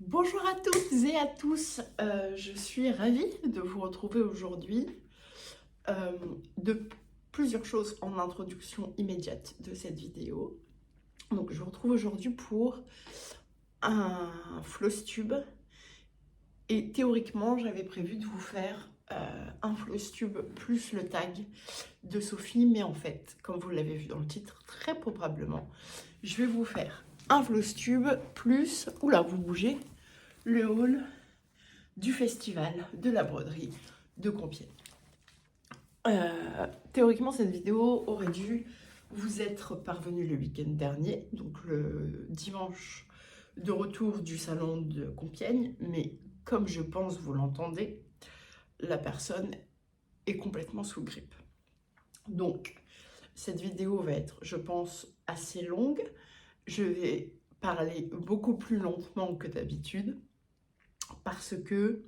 Bonjour à toutes et à tous, je suis ravie de vous retrouver aujourd'hui. euh, de plusieurs choses en introduction immédiate de cette vidéo. Donc je vous retrouve aujourd'hui pour un floss tube et théoriquement j'avais prévu de vous faire un floss tube plus le tag de Sophie, mais en fait, comme vous l'avez vu dans le titre, très probablement, je vais vous faire un floss tube plus, oula vous bougez, le haul du festival de la broderie de Compiègne. Théoriquement, cette vidéo aurait dû vous être parvenue le week-end dernier, donc le dimanche de retour du salon de Compiègne, mais comme je pense vous l'entendez, la personne est complètement sous grippe. Donc, cette vidéo va être, je pense, assez longue. Je vais parler beaucoup plus lentement que d'habitude parce que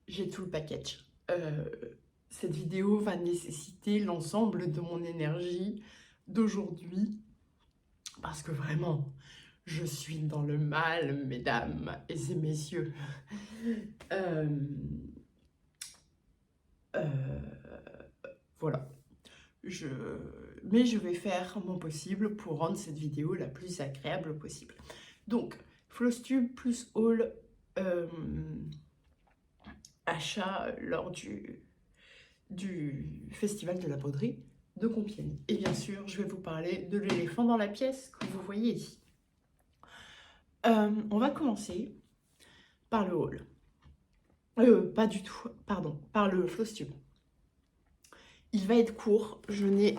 j'ai tout le package. Cette vidéo va nécessiter l'ensemble de mon énergie d'aujourd'hui parce que vraiment, je suis dans le mal, mesdames et messieurs. Euh, euh, voilà. Mais je vais faire mon possible pour rendre cette vidéo la plus agréable possible. Donc, floss tube plus haul achat lors du festival de la broderie de Compiègne. Et bien sûr, je vais vous parler de l'éléphant dans la pièce que vous voyez ici. On va commencer par le haul. Pas du tout, pardon, par le floss tube. Il va être court, je n'ai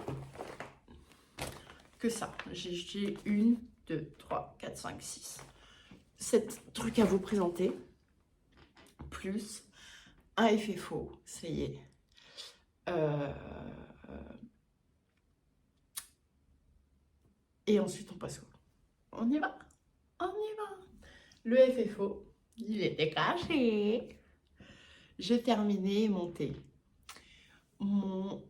que ça. J'ai 1, 2, 3, 4, 5, 6. 7 trucs à vous présenter, plus un effet faux, ça y est. Et ensuite, on passe au... On y va. On y va. Le FFO, il était caché. J'ai terminé et monté mon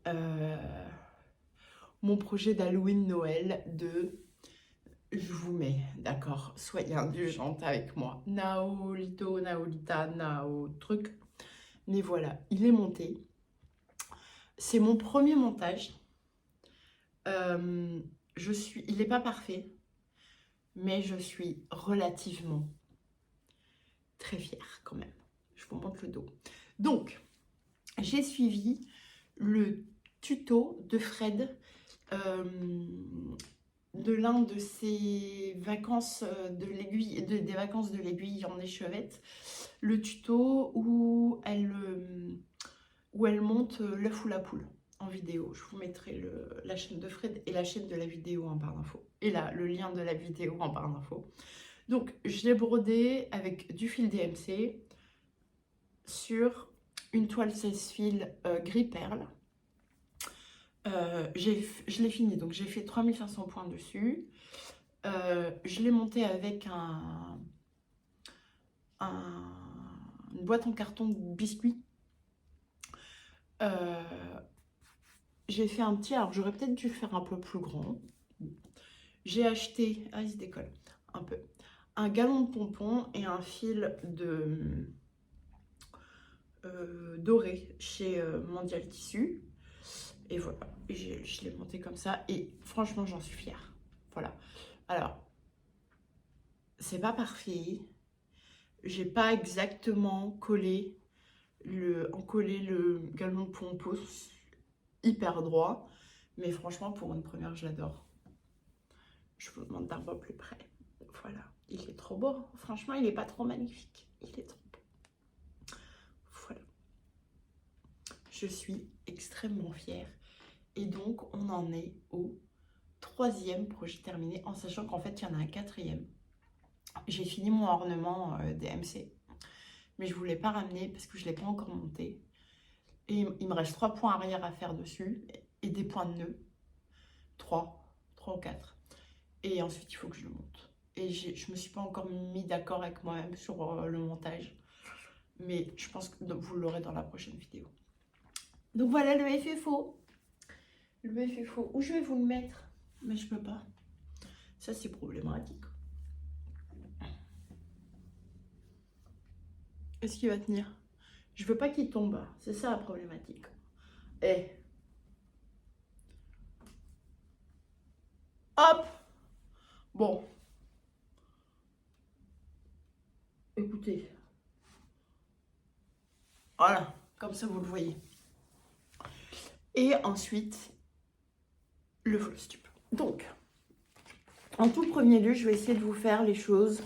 projet d'Halloween Noël de... Je vous mets, d'accord, soyez indulgente avec moi. Naolito, Naolita, Nao, truc. Mais voilà, il est monté. C'est mon premier montage. Il n'est pas parfait, mais je suis relativement très fière quand même. Je vous montre le dos. Donc, j'ai suivi le tuto de Fred de l'un de ses vacances de l'aiguille, des vacances de l'aiguille en échevette, le tuto où elle monte l'œuf ou la poule en vidéo. Je vous mettrai la chaîne de Fred et la chaîne de la vidéo en barre d'infos. Et là, le lien de la vidéo en barre d'infos. Donc, je l'ai brodé avec du fil DMC sur une toile 16 fils gris perle. Je l'ai fini, donc j'ai fait 3500 points dessus. Je l'ai monté avec une boîte en carton de biscuits. J'ai fait un petit, alors j'aurais peut-être dû faire un peu plus grand. J'ai acheté, il se décolle un peu, un galon de pompons et un fil de doré chez Mondial Tissu. Et voilà, je l'ai monté comme ça et franchement j'en suis fière. Voilà. Alors, c'est pas parfait. J'ai pas exactement collé le galon de pompons hyper droit. Mais franchement, pour une première, je l'adore. Je vous demande d'un peu plus près. Voilà, il est trop beau. Franchement, il est pas trop magnifique. Il est trop beau. Voilà. Je suis extrêmement fière. Et donc, on en est au 3e projet terminé, en sachant qu'en fait, il y en a un 4e. J'ai fini mon ornement DMC, mais je ne voulais pas ramener parce que je ne l'ai pas encore monté. Et il me reste 3 points arrière à faire dessus et des points de nœud. 3 ou 4. Et ensuite, il faut que je le monte. Et je ne me suis pas encore mis d'accord avec moi-même sur le montage. Mais je pense que vous l'aurez dans la prochaine vidéo. Donc voilà le FFO. Le FFO. Où je vais vous le mettre? Mais je peux pas. Ça, c'est problématique. Est-ce qu'il va tenir? Je veux pas qu'il tombe. C'est ça la problématique. Et hop. Bon. Écoutez. Voilà. Comme ça, vous le voyez. Et ensuite, le floss tube. Donc, en tout premier lieu, je vais essayer de vous faire les choses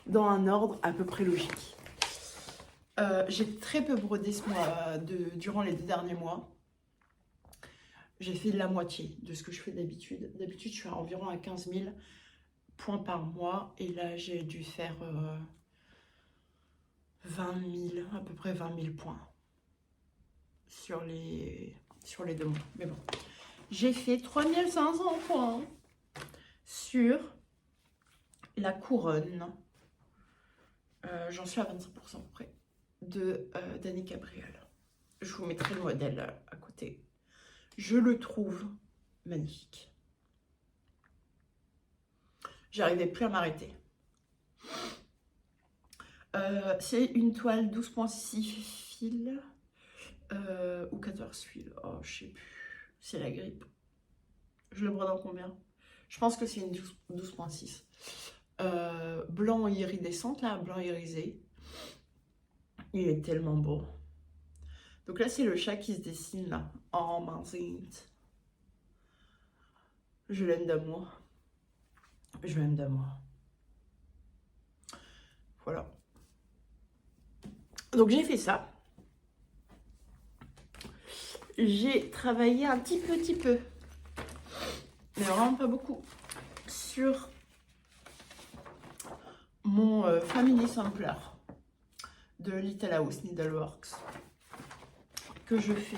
dans un ordre à peu près logique. J'ai très peu brodé ce mois, durant les 2 derniers mois. J'ai fait la moitié de ce que je fais d'habitude. D'habitude, je suis environ à 15 000 points par mois. Et là, j'ai dû faire 20 000, à peu près 20 000 points sur les 2 mois. Mais bon, j'ai fait 3500 points sur la couronne. J'en suis à 25% près de d'Annie Gabriel. Je vous mettrai le modèle à côté. Je le trouve magnifique. J'arrivais plus à m'arrêter. C'est une toile 12,6 fils ou 14 fils. Oh, je sais plus. C'est la grippe. Je le brode en combien? Je pense que c'est une 12,6. Blanc iridescente, là, blanc irisé. Il est tellement beau. Donc là, c'est le chat qui se dessine là. Oh, mince. Je l'aime d'amour. Je l'aime d'amour. Voilà. Donc j'ai fait ça. J'ai travaillé un petit peu, mais vraiment pas beaucoup, sur mon Family Sampler de Little House Needleworks que je fais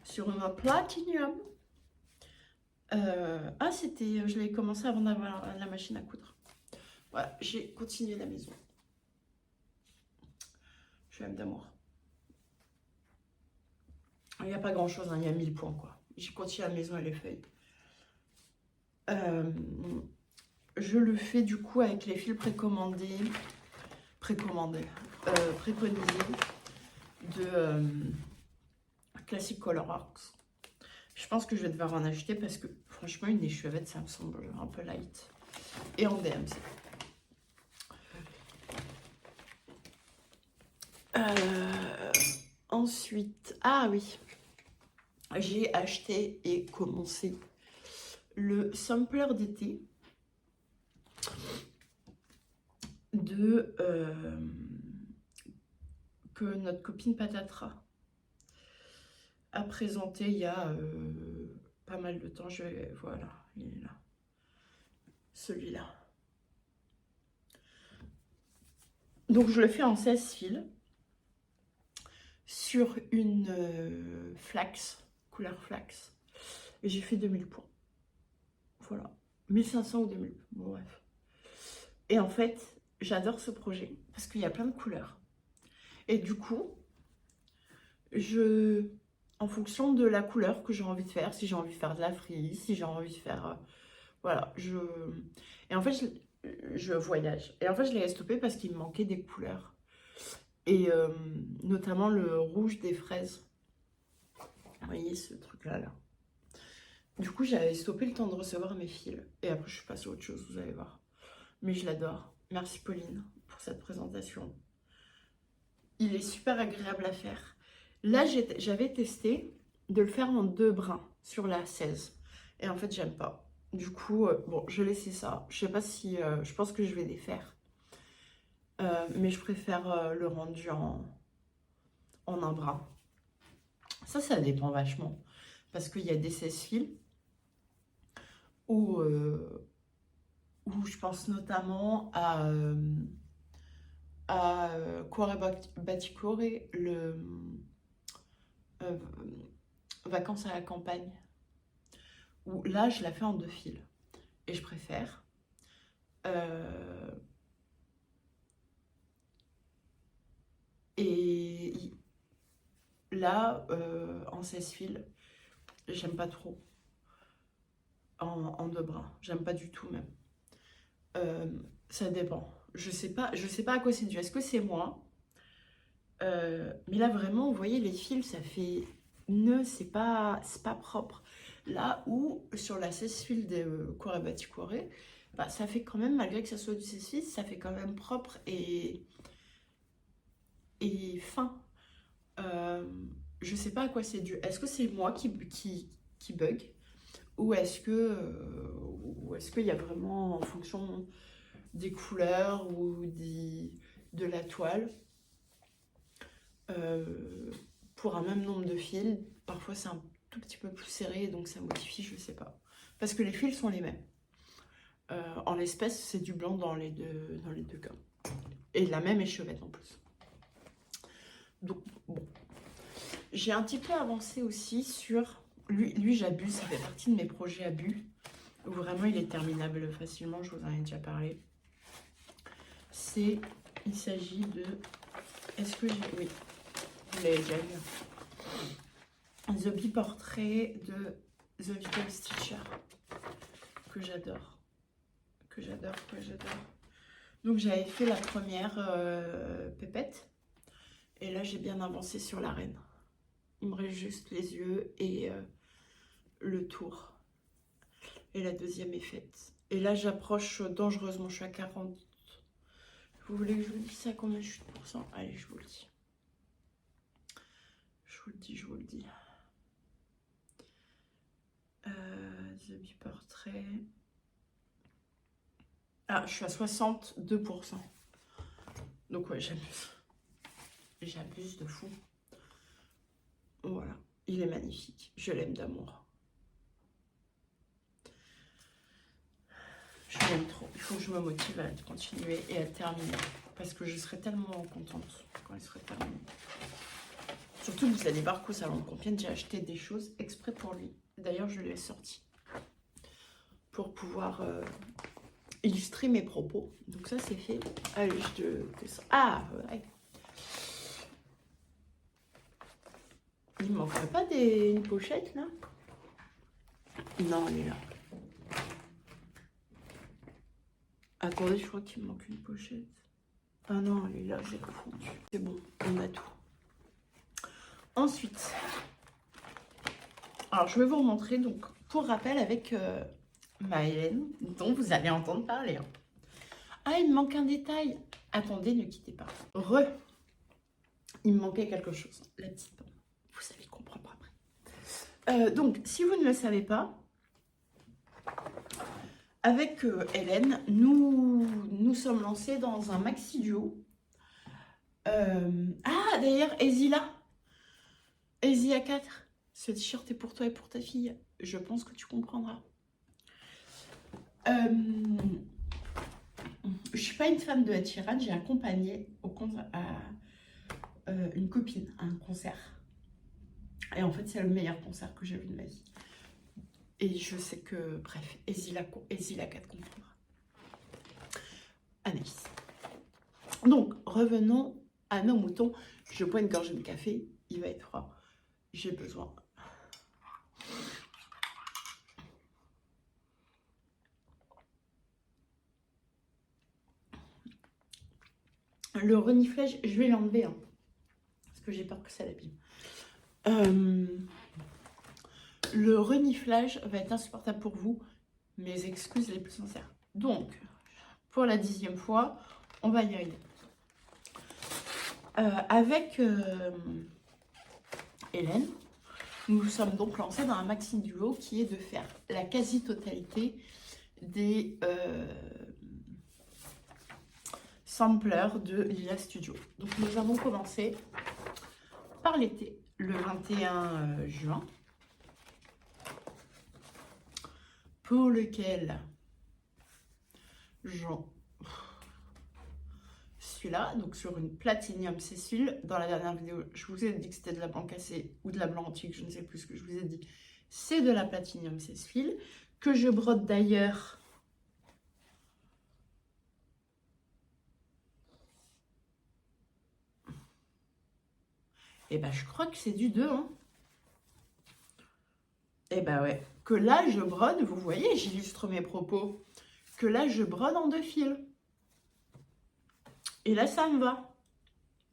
sur une Platinum. Je l'ai commencé avant d'avoir la machine à coudre. Voilà, j'ai continué la maison. Je l'aime d'amour. Il n'y a pas grand chose, hein, il y a 1000 points quoi. J'ai continué la maison et les feuilles. Je le fais du coup avec les fils préconisés de Classic Colorworks. Je pense que je vais devoir en acheter parce que franchement une échevette ça me semble un peu light. Et en DMC. Ensuite, ah oui, j'ai acheté et commencé le sampler d'été que notre copine Patatra a présenté il y a pas mal de temps. Voilà, il est là. Celui-là. Donc je le fais en 16 fils sur une flax, couleur flax. Et j'ai fait 2000 points. Voilà. 1500 ou 2000. Bon, bref. Et en fait, j'adore ce projet parce qu'il y a plein de couleurs. Et du coup, en fonction de la couleur que j'ai envie de faire, si j'ai envie de faire de la frise, si j'ai envie de faire... voilà, Et en fait, je voyage. Et en fait, je l'ai stoppé parce qu'il me manquait des couleurs. Et notamment le rouge des fraises. Vous voyez ce truc-là, là. Du coup, j'avais stoppé le temps de recevoir mes fils. Et après, je suis passée à autre chose, vous allez voir. Mais je l'adore. Merci Pauline pour cette présentation. Il est super agréable à faire. Là, j'avais testé de le faire en 2 brins sur la 16. Et en fait, j'aime pas. Du coup, bon, je laissais ça. Je sais pas si... je pense que je vais les faire. Mais je préfère le rendu en un brin. Ça dépend vachement. Parce qu'il y a des 16 fils où je pense notamment à Cuore Batticore, le Vacances à la campagne, où là je la fais en 2 fils et je préfère. Et là en 16 fils j'aime pas trop en 2 brins, j'aime pas du tout même. Ça dépend. Je sais pas à quoi c'est dû. Est-ce que c'est moi? Mais là, vraiment, vous voyez, les fils, ça fait nœud, c'est pas propre. Là où, sur la sèche-fil de Kore Batikore, bah, ça fait quand même, malgré que ça soit du sèche-fil, ça fait quand même propre et fin. Je sais pas à quoi c'est dû. Est-ce que c'est moi qui bug? Ou est-ce qu'il y a vraiment, en fonction des couleurs ou de la toile, pour un même nombre de fils, parfois c'est un tout petit peu plus serré, donc ça modifie, je sais pas. Parce que les fils sont les mêmes. En l'espèce, c'est du blanc dans les deux cas. Et la même échevette en plus. Donc, bon. J'ai un petit peu avancé aussi sur... Lui j'abuse, ça fait partie de mes projets abus. Où vraiment, il est terminable facilement, je vous en ai déjà parlé. Il s'agit de... Est-ce que j'ai... Oui, vous l'avez déjà vu. The Bee Portrait de The Little Stitcher. Que j'adore. Que j'adore. Donc, j'avais fait la première pépette. Et là, j'ai bien avancé sur la reine. Il me reste juste les yeux et le tour. Et la deuxième est faite. Et là, j'approche dangereusement. Je suis à 40. Vous voulez que je vous dise ça, combien je suis de pourcents? Allez, je vous le dis. Je vous le dis. The Bee Portrait. Ah, je suis à 62%. Donc ouais, j'abuse. J'abuse de fou. Voilà, il est magnifique. Je l'aime d'amour. Je l'aime trop. Il faut que je me motive à continuer et à terminer. Parce que je serai tellement contente quand il serait terminé. Surtout que vous allez voir qu'au salon de Compiègne, j'ai acheté des choses exprès pour lui. D'ailleurs, je l'ai sorti. Pour pouvoir illustrer mes propos. Donc ça, c'est fait. Allez, je te... Ah, ouais. Il ne manquerait pas une pochette, là? Non, elle est là. Attendez, je crois qu'il me manque une pochette. Ah non, elle est là, j'ai confondu. C'est bon, on a tout. Ensuite, alors je vais vous remontrer, donc, pour rappel, avec ma Hélène, dont vous allez entendre parler. Hein. Ah, il me manque un détail. Attendez, ne quittez pas. Il me manquait quelque chose. La petite bande. Vous allez comprendre après. Donc, si vous ne le savez pas, avec Hélène, nous sommes lancés dans un maxi duo. Ah, d'ailleurs, Ezila 4, ce t-shirt est pour toi et pour ta fille. Je pense que tu comprendras. Je suis pas une fan de Ed Sheeran. J'ai accompagné une copine à un concert. Et en fait, c'est le meilleur concert que j'ai vu de ma vie. Et je sais que, bref, Ezila 4 comprendra. Anaïs. Donc, revenons à nos moutons. Je bois une gorgée de café. Il va être froid. J'ai besoin. Le reniflage, je vais l'enlever. Hein, parce que j'ai peur que ça l'abîme. Le reniflage va être insupportable pour vous. Mes excuses les plus sincères. Donc, pour la 10e fois, on va y arriver. Avec Hélène, nous sommes donc lancés dans un maxi duo qui est de faire la quasi-totalité des samplers de Lila Studio. Donc nous avons commencé par l'été, le 21 juin, pour lequel celui-là, donc sur une Platinium Cécile. Dans la dernière vidéo, je vous ai dit que c'était de la blanc cassé ou de la blanc antique, je ne sais plus ce que je vous ai dit. C'est de la Platinium Cécile, que je brode d'ailleurs et ben je crois que c'est du 2, hein. Et ben ouais, que là je brode, vous voyez, j'illustre mes propos, que là je brode en 2 fils. Et là ça me va.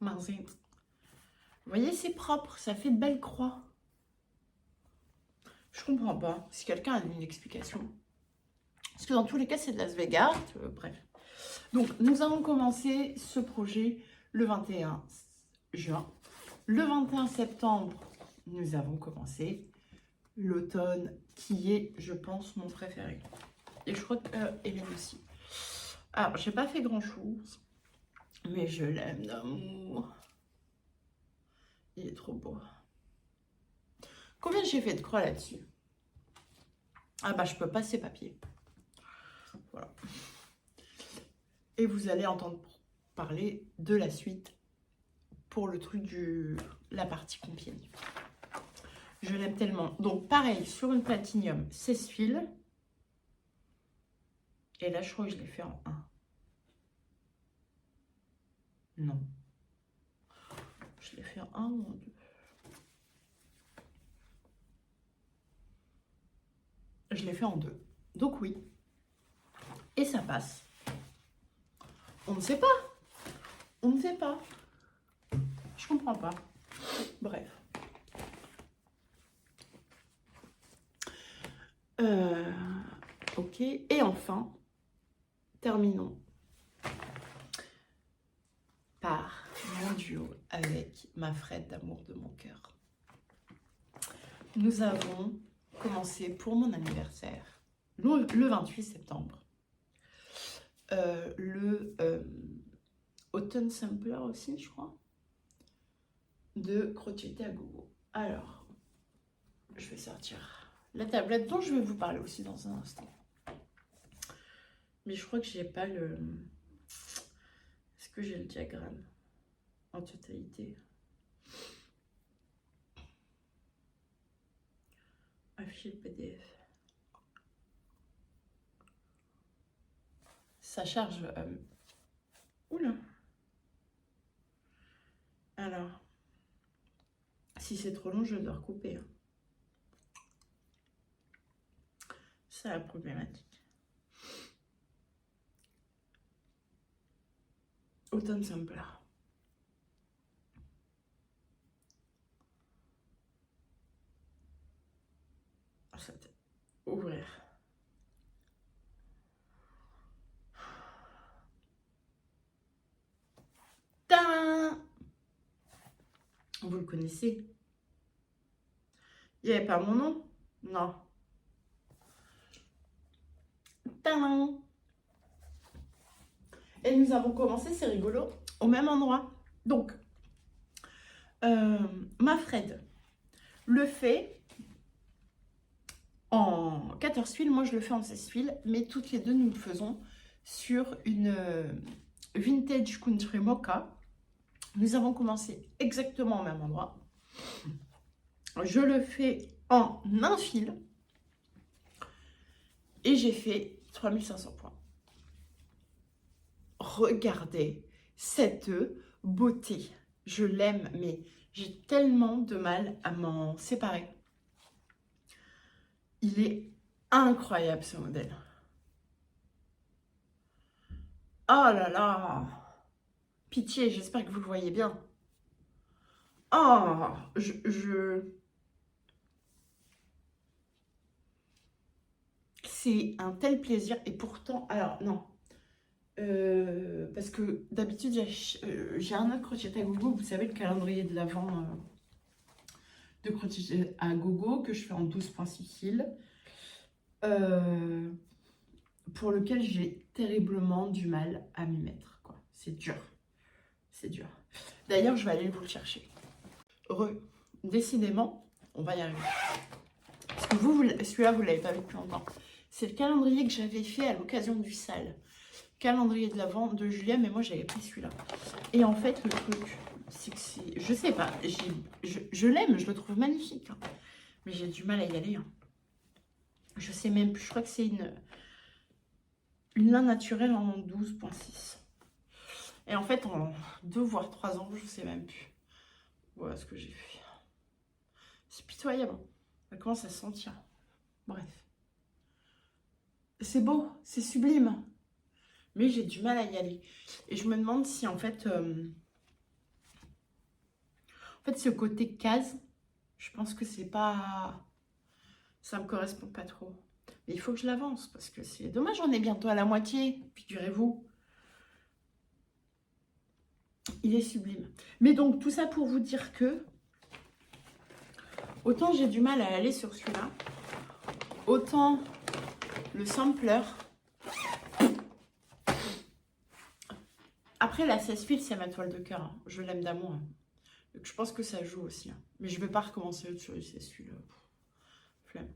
Merci. Vous voyez, c'est propre, ça fait de belles croix. Je comprends pas. Si quelqu'un a une explication. Parce que dans tous les cas, c'est de Las Vegas. Bref. Donc, nous avons commencé ce projet le 21 juin. Le 21 septembre, nous avons commencé l'automne, qui est, je pense, mon préféré. Et je crois que Hélène aussi. Alors, j'ai pas fait grand-chose, mais je l'aime d'amour. Il est trop beau. Combien j'ai fait de croix là-dessus? Ah bah, je peux pas ces papiers. Voilà. Et vous allez entendre parler de la suite pour le truc la partie Compiègne. Je l'aime tellement. Donc, pareil, sur une platinium, 16 fils. Et là, je crois que je l'ai fait en 1. Non. Je l'ai fait en 1 ou en 2? Je l'ai fait en 2. Donc, oui. Et ça passe. On ne sait pas. On ne sait pas. Je comprends pas. Bref. Ok. Et enfin, terminons par mon duo avec ma Fred d'amour de mon cœur. Nous avons commencé pour mon anniversaire le 28 septembre. Le Autumn Sampler aussi, je crois, de Crochetté à Gogo. Alors, je vais sortir la tablette dont je vais vous parler aussi dans un instant. Mais je crois que j'ai pas le... Est-ce que j'ai le diagramme en totalité? Afficher le PDF. Ça charge... Oula. Alors, si c'est trop long, je dois recouper. Hein. C'est la problématique. Automne Sampler. Ça va ouvrir. Tadam! Vous le connaissez? Il n'y avait pas mon nom? Non. Tadam! Et nous avons commencé, c'est rigolo, au même endroit. Donc, ma Fred le fait en 14 fils, moi je le fais en 16 fils, mais toutes les deux nous le faisons sur une Vintage Country Mocha. Nous avons commencé exactement au même endroit. Je le fais en un fil et j'ai fait 3500 points. Regardez cette beauté. Je l'aime, mais j'ai tellement de mal à m'en séparer. Il est incroyable ce modèle. Oh là là! Pitié, j'espère que vous le voyez bien. Oh, c'est un tel plaisir. Et pourtant, alors non. Parce que d'habitude, j'ai un autre Crochetté à Gogo. Vous savez, le calendrier de l'Avent de Crochetté à Gogo que je fais en 12,6 fils. Pour lequel j'ai terriblement du mal à m'y mettre. C'est dur. C'est dur. D'ailleurs, je vais aller vous le chercher. Décidément, on va y arriver. Parce que celui-là, vous ne l'avez pas vu depuis longtemps. C'est le calendrier que j'avais fait à l'occasion du SAL. Calendrier de l'Avent de Julia, mais moi, j'avais pris celui-là. Et en fait, le truc, c'est que c'est... Je sais pas, je l'aime, je le trouve magnifique. Hein. Mais j'ai du mal à y aller. Hein. Je sais même plus, je crois que c'est une lin naturelle en 12,6. Et en fait, en 2 voire 3 ans, je sais même plus. Voilà ce que j'ai fait. C'est pitoyable. Ça commence à se sentir. Bref. C'est beau, c'est sublime. Mais j'ai du mal à y aller. Et je me demande si en fait... En fait, ce côté case, je pense que c'est pas... Ça me correspond pas trop. Mais il faut que je l'avance parce que c'est dommage, on est bientôt à la moitié. Figurez-vous. Il est sublime. Mais donc, tout ça pour vous dire que autant j'ai du mal à aller sur celui-là, autant le sampler... Après, la 16 fils, c'est ma toile de cœur. Hein. Je l'aime d'amour. Hein. Donc, je pense que ça joue aussi. Hein. Mais je ne vais pas recommencer sur les 16 fils. Flemme.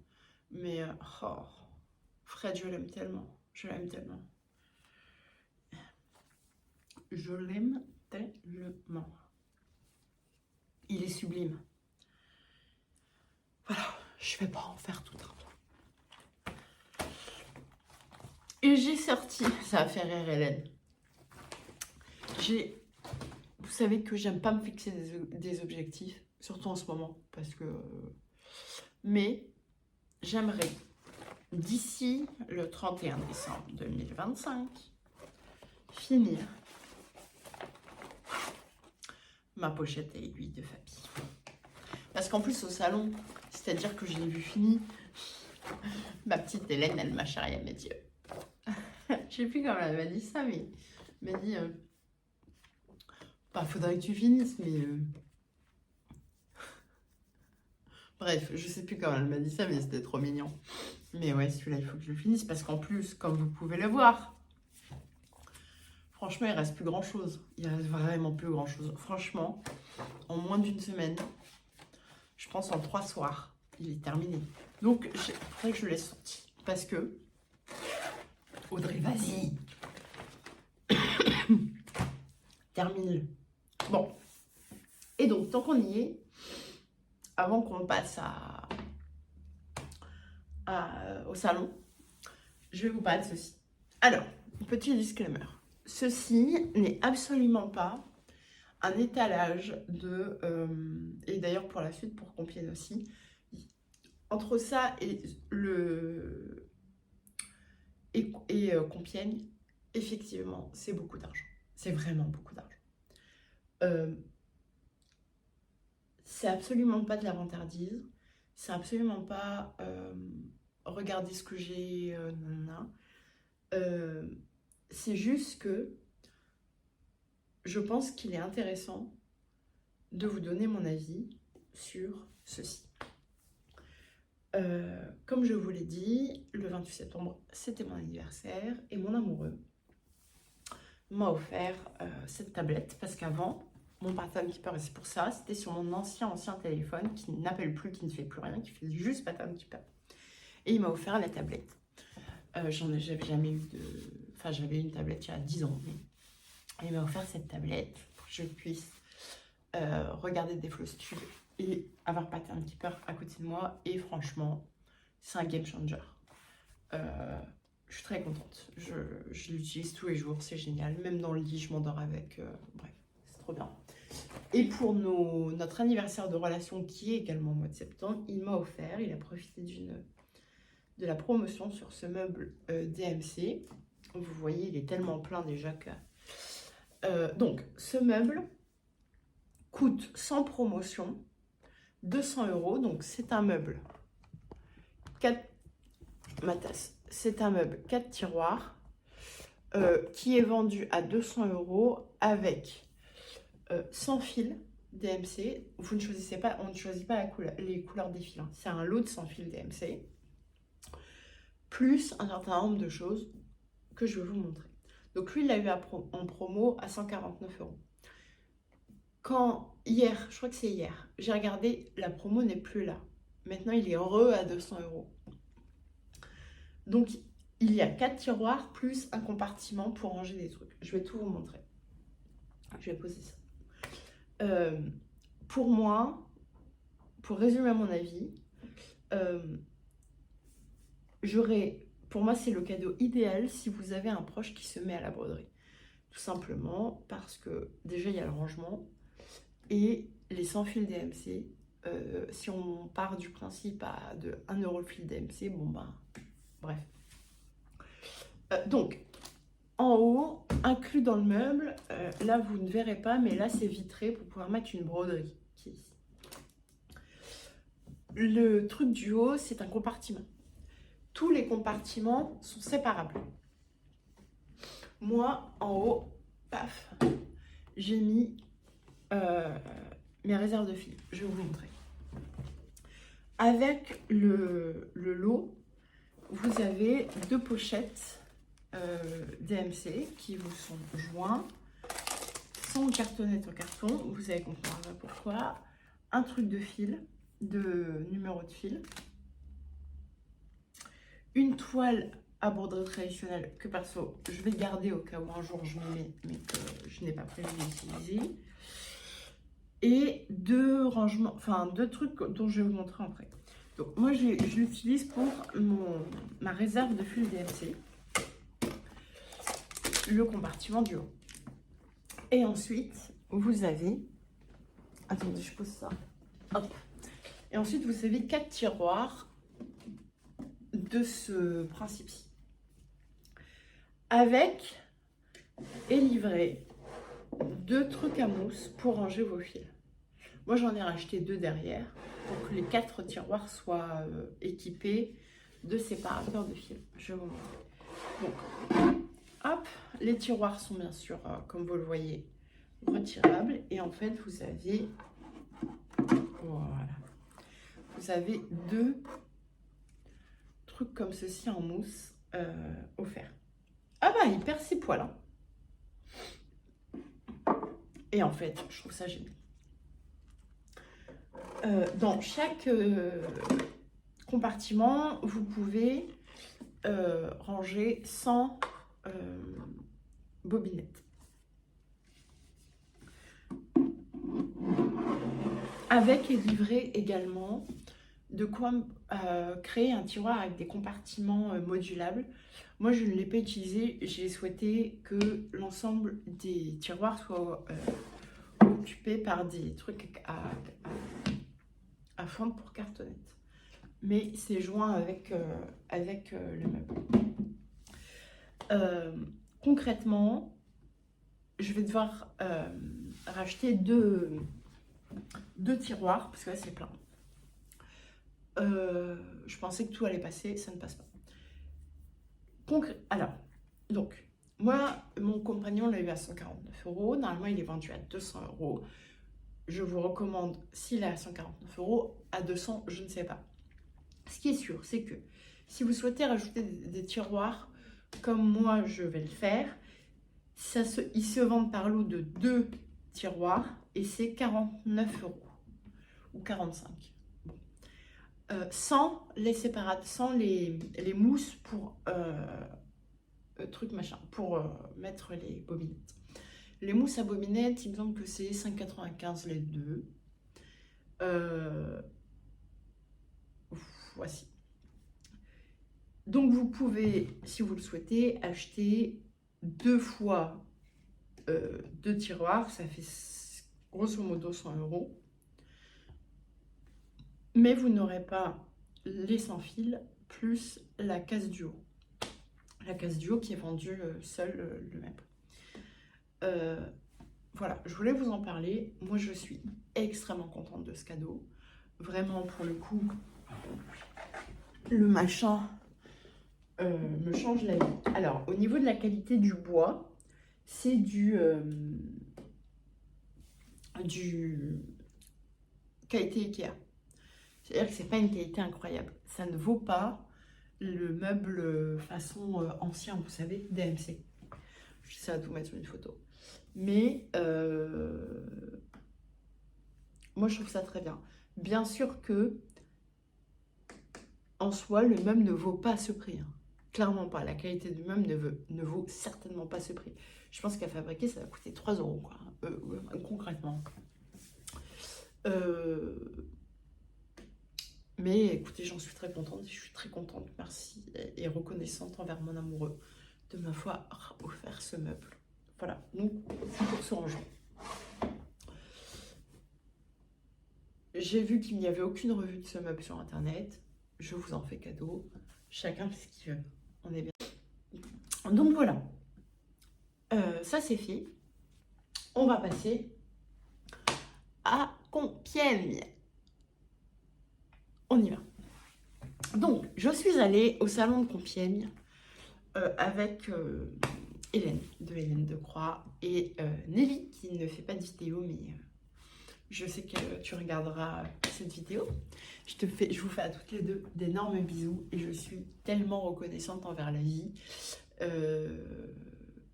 Mais, oh, Fred, je l'aime tellement. Je l'aime tellement. Je l'aime tellement. Il est sublime. Voilà, je vais pas en faire tout un. Et j'ai sorti, ça va faire rire Hélène. Vous savez que j'aime pas me fixer des objectifs, surtout en ce moment, parce que... Mais j'aimerais, d'ici le 31 décembre 2025, finir ma pochette à aiguille de Fabi. Parce qu'en plus au salon, c'est-à-dire que je l'ai vu fini, ma petite Hélène, elle m'a charrié, elle m'a dit... je sais plus comment elle m'a dit ça, mais elle m'a dit... bah, faudrait que tu finisses, mais... Bref, je sais plus comment elle m'a dit ça, mais c'était trop mignon. Mais ouais, celui-là, il faut que je le finisse, parce qu'en plus, comme vous pouvez le voir, franchement, il reste plus grand-chose. Il reste vraiment plus grand-chose. Franchement, en moins d'une semaine, je pense en 3 soirs, il est terminé. Donc, il faudrait que je le laisse sortir. Parce que... Audrey, vas-y. Termine-le. Bon. Et donc, tant qu'on y est, avant qu'on passe au salon, je vais vous parler de ceci. Alors, petit disclaimer. Ceci n'est absolument pas un étalage de... et d'ailleurs, pour la suite, pour Compiègne aussi, entre ça et Compiègne, effectivement, c'est beaucoup d'argent. C'est vraiment beaucoup d'argent. C'est absolument pas de la vantardise. C'est absolument pas regardez ce que j'ai, c'est juste que je pense qu'il est intéressant de vous donner mon avis sur ceci. Comme je vous l'ai dit, le 28 septembre, c'était mon anniversaire et mon amoureux m'a offert cette tablette parce qu'avant, mon Pattern Keeper, et c'est pour ça, c'était sur mon ancien téléphone qui n'appelle plus, qui ne fait plus rien, qui fait juste Pattern Keeper. Et il m'a offert la tablette. J'avais jamais eu de... Enfin, j'avais une tablette il y a 10 ans. Mais... il m'a offert cette tablette pour que je puisse regarder des flow tubes et avoir Pattern Keeper à côté de moi. Et franchement, c'est un game changer. Je suis très contente. Je l'utilise tous les jours, c'est génial. Même dans le lit, je m'endors avec. Bref, c'est trop bien. Et pour notre anniversaire de relation, qui est également au mois de septembre, il m'a offert, il a profité de la promotion sur ce meuble DMC. Vous voyez, il est tellement plein déjà que... donc, ce meuble coûte sans promotion 200 €. Donc, c'est un meuble 4... Ma tasse. C'est un meuble 4 tiroirs qui est vendu à 200 € avec... sans fil DMC. Vous ne choisissez pas, on ne choisit pas les couleurs des fils. Hein. C'est un lot de sans fil DMC. Plus un certain nombre de choses que je vais vous montrer. Donc lui, il l'a eu en promo à 149 €. Quand hier, je crois que c'est hier, j'ai regardé, la promo n'est plus là. Maintenant, il est à 200 €. Donc, il y a 4 tiroirs plus un compartiment pour ranger des trucs. Je vais tout vous montrer. Je vais poser ça. Pour moi, pour résumer mon avis, pour moi, c'est le cadeau idéal si vous avez un proche qui se met à la broderie. Tout simplement parce que déjà, il y a le rangement et les sans fil DMC. Si on part du principe de 1 € le fil DMC, bon ben, bref. Donc, en haut, inclus dans le meuble, là vous ne verrez pas, mais là c'est vitré pour pouvoir mettre une broderie qui est ici. Le truc du haut, c'est un compartiment. Tous les compartiments sont séparables. Moi, en haut, paf, j'ai mis mes réserves de fil. Je vais vous montrer. Avec le lot, vous avez 2 pochettes DMC qui vous sont joints, sans cartonnette en carton. Vous allez comprendre pourquoi. Un truc de fil, de numéro de fil. Une toile à broderie traditionnelle que perso je vais garder au cas où un jour je m'y mets, mais que je n'ai pas prévu d'utiliser. Et 2 rangements, enfin 2 trucs dont je vais vous montrer après. Donc moi je l'utilise pour ma réserve de fil DMC, le compartiment du haut. Et ensuite vous avez, attendez je pose ça, hop. Et ensuite vous avez 4 tiroirs de ce principe-ci, avec et livré 2 trucs à mousse pour ranger vos fils. Moi j'en ai racheté 2 derrière pour que les 4 tiroirs soient équipés de séparateurs de fils. Je vais vous montrer. Donc hop, les tiroirs sont bien sûr comme vous le voyez retirables, et en fait vous avez, voilà, vous avez 2 trucs comme ceci en mousse offert. Ah bah il perd ses poils hein. Et en fait je trouve ça génial. Dans chaque compartiment vous pouvez ranger 100 bobinettes, avec et livré également de quoi créer un tiroir avec des compartiments modulables. Moi je ne l'ai pas utilisé, j'ai souhaité que l'ensemble des tiroirs soient occupés par des trucs à fendre pour cartonnette, mais c'est joint avec le meuble. Concrètement je vais devoir racheter deux tiroirs parce que là c'est plein. Je pensais que tout allait passer, ça ne passe pas. Alors, donc, moi, mon compagnon l'a eu à 149 €. Normalement, il est vendu à 200 €. Je vous recommande, s'il est à 149 €, à 200, je ne sais pas. Ce qui est sûr, c'est que si vous souhaitez rajouter des tiroirs, comme moi, je vais le faire, ils se vendent par lot de 2 tiroirs et c'est 49 € ou 45 €. Sans les séparats, sans les mousses pour truc machin, pour mettre les bobinettes. Les mousses à bobinettes, il me semble que c'est 5,95 € les 2. Voici. Donc vous pouvez, si vous le souhaitez, acheter 2 fois 2 tiroirs, ça fait grosso modo 100 €. Mais vous n'aurez pas les sans fil plus la case du haut. La case du haut qui est vendue seule le meuble. Voilà, je voulais vous en parler. Moi, je suis extrêmement contente de ce cadeau. Vraiment, pour le coup, le machin me change la vie. Alors, au niveau de la qualité du bois, c'est du qualité Ikea. C'est-à-dire que c'est pas une qualité incroyable. Ça ne vaut pas le meuble façon ancien, vous savez, DMC. Je sais à tout mettre sur une photo. Mais moi, je trouve ça très bien. Bien sûr que, en soi, le meuble ne vaut pas ce prix. Hein. Clairement pas. La qualité du meuble ne vaut certainement pas ce prix. Je pense qu'à fabriquer, ça va coûter 3 €, quoi. Concrètement. Mais écoutez, j'en suis très contente. Je suis très contente, merci, et reconnaissante envers mon amoureux de m'avoir offert ce meuble. Voilà, donc c'est pour ce rangement. J'ai vu qu'il n'y avait aucune revue de ce meuble sur internet. Je vous en fais cadeau. Chacun fait ce qu'il veut. On est bien. Donc voilà. Ça c'est fait. On va passer à Compiègne. On y va. Donc, je suis allée au salon de Compiègne avec Hélène, de Hélène Decroix, et Nelly, qui ne fait pas de vidéo, mais je sais que tu regarderas cette vidéo. Je vous fais à toutes les deux d'énormes bisous, et je suis tellement reconnaissante envers la vie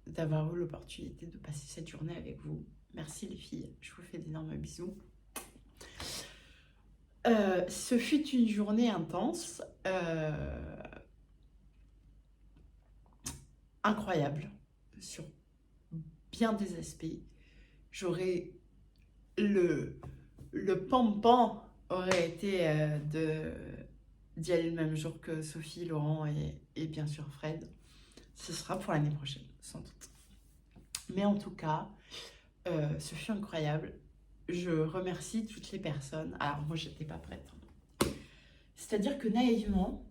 d'avoir eu l'opportunité de passer cette journée avec vous. Merci les filles, je vous fais d'énormes bisous. Ce fut une journée intense, incroyable, sur bien des aspects. J'aurais le pan-pan aurait été d'y aller le même jour que Sophie, Laurent et bien sûr Fred. Ce sera pour l'année prochaine, sans doute. Mais en tout cas, ce fut incroyable. Je remercie toutes les personnes. Alors moi, j'étais pas prête. C'est-à-dire que naïvement,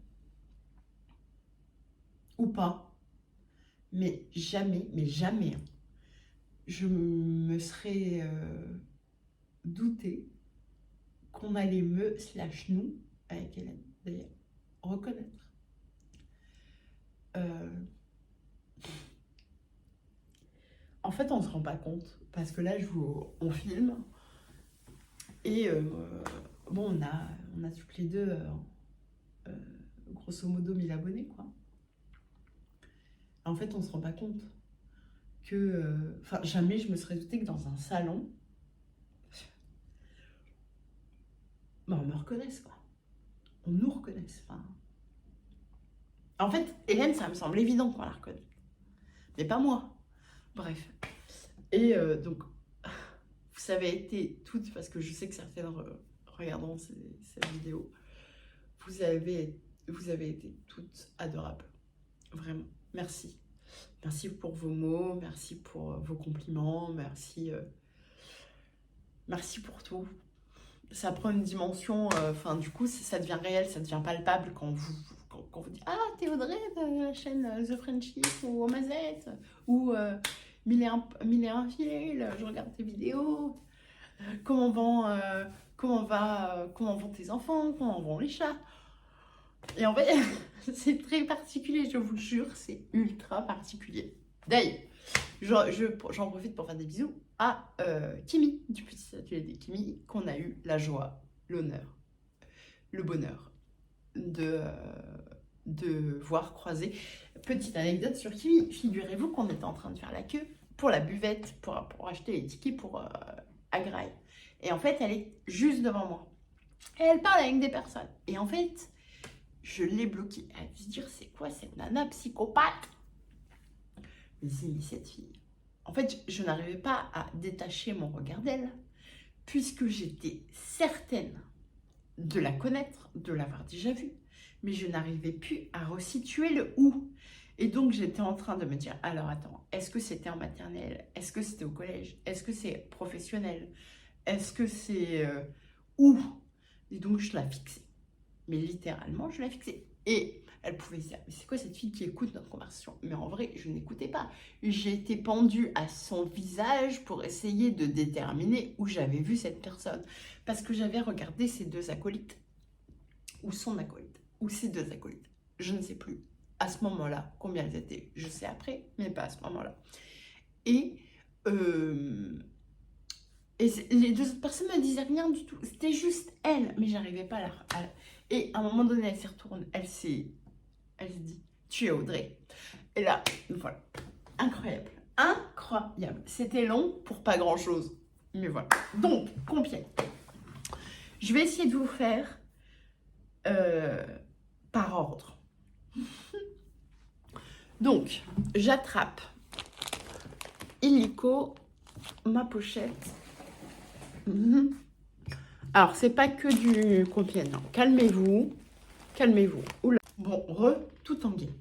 ou pas, mais jamais, je me serais douté qu'on allait nous, avec Hélène d'ailleurs, reconnaître. En fait, on se rend pas compte, parce que là, on filme, et bon, on a toutes les deux, grosso modo, 1000 abonnés, quoi. En fait, on se rend pas compte que... Enfin, jamais je me serais douté que dans un salon, on me reconnaisse, quoi. On nous reconnaisse. Enfin... En fait, Hélène, ça me semble évident qu'on la reconnaît. Mais pas moi. Bref. Et donc, vous avez été toutes, parce que je sais que certaines regarderont cette vidéo, vous avez été toutes adorables. Vraiment. Merci. Merci pour vos mots, merci pour vos compliments, merci pour tout. Ça prend une dimension, enfin du coup ça devient réel, ça devient palpable quand vous dites « Ah, t'es Audrey de la chaîne The Friendship ou Omazette ou Mille et un fil, je regarde tes vidéos, comment vont tes enfants, comment vont les chats ?» Et en fait, c'est très particulier, je vous le jure, c'est ultra particulier. D'ailleurs, j'en profite pour faire des bisous à Kimi, du petit atelier des Kimi, qu'on a eu la joie, l'honneur, le bonheur de voir croiser. Petite anecdote sur Kimi, figurez-vous qu'on était en train de faire la queue pour la buvette, pour acheter les tickets pour Agraï. Et en fait, elle est juste devant moi. Et elle parle avec des personnes. Et en fait, je l'ai bloquée. Elle a dû se dire, c'est quoi cette nana psychopathe? Mais cette fille. En fait, je n'arrivais pas à détacher mon regard d'elle, puisque j'étais certaine de la connaître, de l'avoir déjà vue, mais je n'arrivais plus à resituer le où. Et donc, j'étais en train de me dire, alors attends, est-ce que c'était en maternelle? Est-ce que c'était au collège? Est-ce que c'est professionnel? Est-ce que c'est où? Et donc, je la fixais. Mais littéralement, je la fixais. Et elle pouvait se dire, mais c'est quoi cette fille qui écoute notre conversation? Mais en vrai, je n'écoutais pas. J'ai été pendue à son visage pour essayer de déterminer où j'avais vu cette personne. Parce que j'avais regardé ses deux acolytes. Ou son acolyte. Ou ses deux acolytes. Je ne sais plus. À ce moment-là, combien elles étaient, je sais après, mais pas à ce moment-là. Et les deux autres personnes ne me disaient rien du tout. C'était juste elle. Mais j'arrivais pas à la... Et à un moment donné, elle s'y retourne. Elle s'est dit, tu es Audrey. Et là, voilà. Incroyable. Incroyable. C'était long pour pas grand-chose. Mais voilà. Donc, Compiègne. Je vais essayer de vous faire par ordre. Donc, j'attrape illico ma pochette. Alors, c'est pas que du Compiègne. Calmez-vous. Calmez-vous. Oula. Bon, tout en guillemets.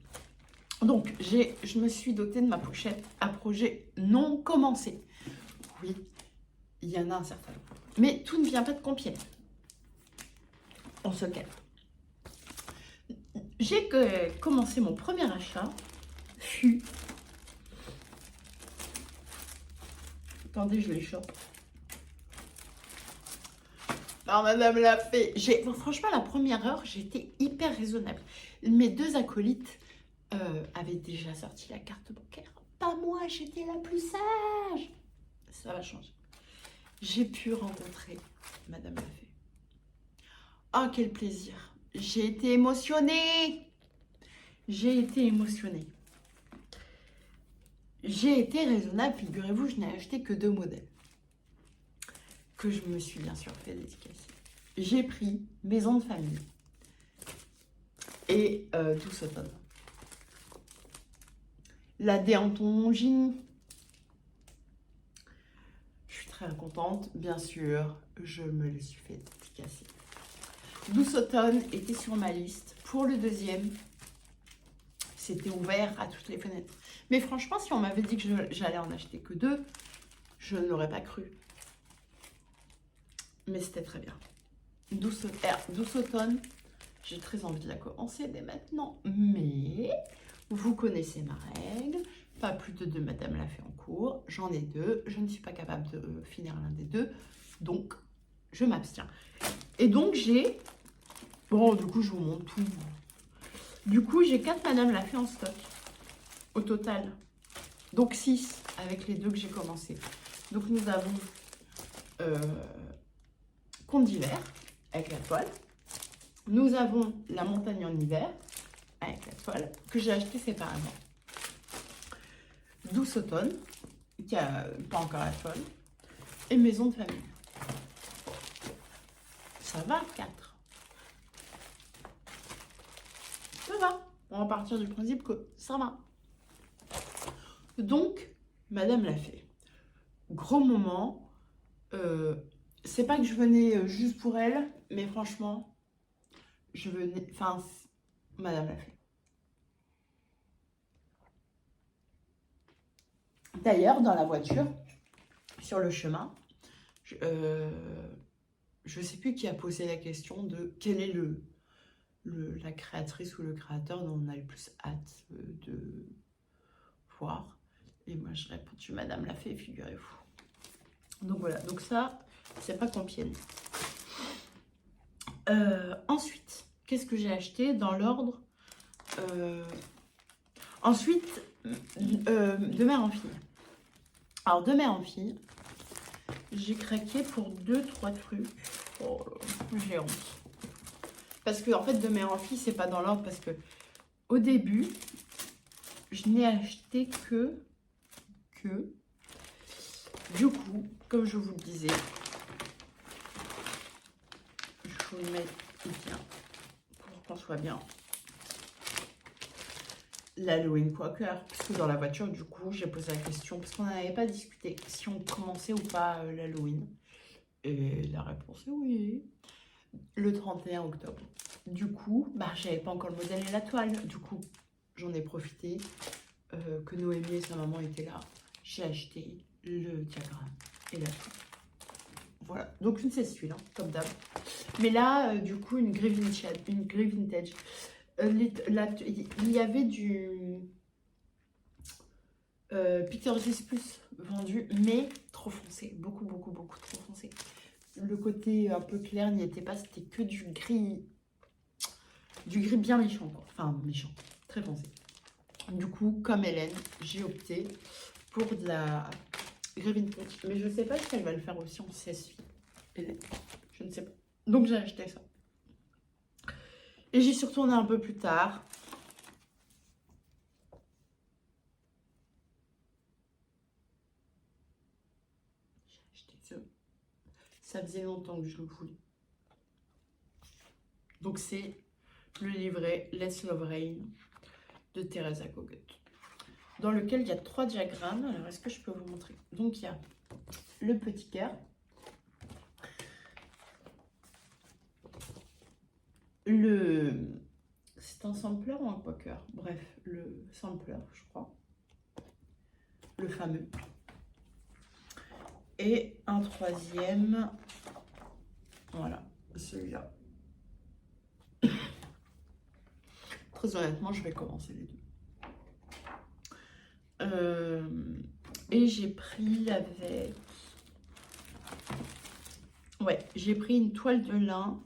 Donc, je me suis dotée de ma pochette à projet non commencé. Oui, il y en a un certain nombre. Mais tout ne vient pas de Compiègne. On se calme. J'ai commencé mon premier achat. Fut. Attendez, je les chope. Alors, madame l'a fait. Franchement, la première heure, j'étais hyper raisonnable. Mes deux acolytes avaient déjà sorti la carte bancaire. Pas moi, j'étais la plus sage. Ça va changer. J'ai pu rencontrer madame l'a fait. Oh, quel plaisir. J'ai été émotionnée. J'ai été émotionnée. J'ai été raisonnable, figurez-vous, je n'ai acheté que 2 modèles. Que je me suis bien sûr fait dédicacer. J'ai pris Maison de famille et Douce automne. La déontologie. Je suis très contente, bien sûr, je me le suis fait dédicacer. Douce automne était sur ma liste. Pour le deuxième, c'était ouvert à toutes les fenêtres. Mais franchement, si on m'avait dit que j'allais en acheter que 2, je ne l'aurais pas cru. Mais c'était très bien. Douce automne, j'ai très envie de la commencer dès maintenant. Mais vous connaissez ma règle. Pas plus de 2 madame l'a fait en cours. J'en ai 2. Je ne suis pas capable de finir l'un des 2. Donc, je m'abstiens. Et donc, j'ai... Bon, du coup, je vous montre tout. Du coup, j'ai 4 madame l'a fait en stock. Au total. Donc, 6 avec les 2 que j'ai commencé. Donc, nous avons... Conte d'hiver avec la toile. Nous avons la montagne en hiver avec la toile que j'ai acheté séparément. Douce automne qui a pas encore la toile et maison de famille. Ça va 4. Ça va. On va partir du principe que ça va. Donc madame l'a fait. Gros moment. C'est pas que je venais juste pour elle, mais franchement, je venais... Enfin, madame l'a fait. D'ailleurs, dans la voiture, sur le chemin, je sais plus qui a posé la question de quelle est la créatrice ou le créateur dont on a le plus hâte de voir. Et moi, je réponds, madame l'a fait, figurez-vous. Donc voilà, donc ça, c'est pas Compiègne. Ensuite, qu'est-ce que j'ai acheté dans l'ordre Ensuite, de mère en fille. Alors, de mère en fille, j'ai craqué pour 2-3 trucs. Oh, j'ai honte. Parce que, en fait, de mère en fille, c'est pas dans l'ordre. Parce que, au début, je n'ai acheté que. Du coup, comme je vous le disais, je vous le mets bien pour qu'on soit bien. L'Halloween Quaker, parce que dans la voiture, du coup, j'ai posé la question, parce qu'on n'avait pas discuté si on commençait ou pas l'Halloween. Et la réponse est oui. Le 31 octobre. Du coup, bah, j'avais pas encore le modèle et la toile. Du coup, j'en ai profité que Noémie et sa maman étaient là. J'ai acheté le diagramme et la toile. Voilà. Donc, une ceste-huile, hein, comme d'hab. Mais là, du coup, une grille vintage. Il y avait du Peter Plus vendu, mais trop foncé. Beaucoup trop foncé. Le côté un peu clair n'y était pas, c'était que du gris bien méchant, quoi. Enfin, méchant, très foncé. Du coup, comme Hélène, j'ai opté pour de la grille vintage. Mais je sais pas si elle va le faire aussi en 16 filles. Hélène, je ne sais pas. Donc, j'ai acheté ça. Et j'y suis retournée un peu plus tard. J'ai acheté ça. Ça faisait longtemps que je le voulais. Donc, c'est le livret Let's Love Rain de Teresa Kogut, dans lequel il y a 3 diagrammes. Alors, est-ce que je peux vous montrer? Donc, il y a le petit cœur, c'est un sampler ou un quaker? Bref, le sampler, je crois, le fameux, et un troisième, voilà, celui-là. Très honnêtement, je vais commencer les deux. Et j'ai pris avec... Ouais, j'ai pris une toile de lin.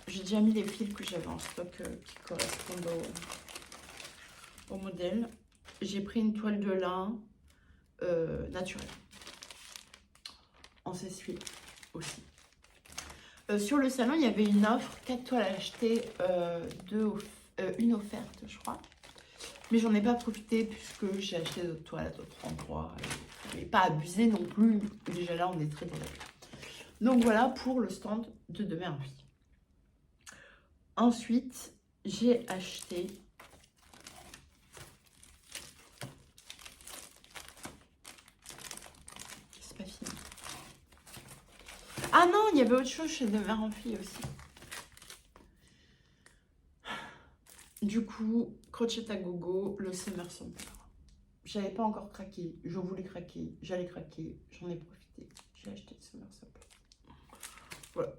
J'ai déjà mis les fils que j'avais en stock qui correspondent au modèle. J'ai pris une toile de lin naturelle. En sèche-fil aussi. Sur le salon, il y avait une offre, 4 toiles achetées, une offerte, je crois. Mais j'en ai pas profité puisque j'ai acheté d'autres toiles à d'autres endroits. Mais pas abusé non plus. Déjà là, on est très dans la vie. Donc voilà pour le stand de Demain en vie. Ensuite, j'ai acheté c'est pas fini. Ah non, il y avait autre chose chez Demain en fille aussi. Du coup, crochet à gogo, le Summer Sample. J'avais pas encore craqué, je voulais craquer, j'allais craquer, j'en ai profité. J'ai acheté le Summer Sample. Voilà.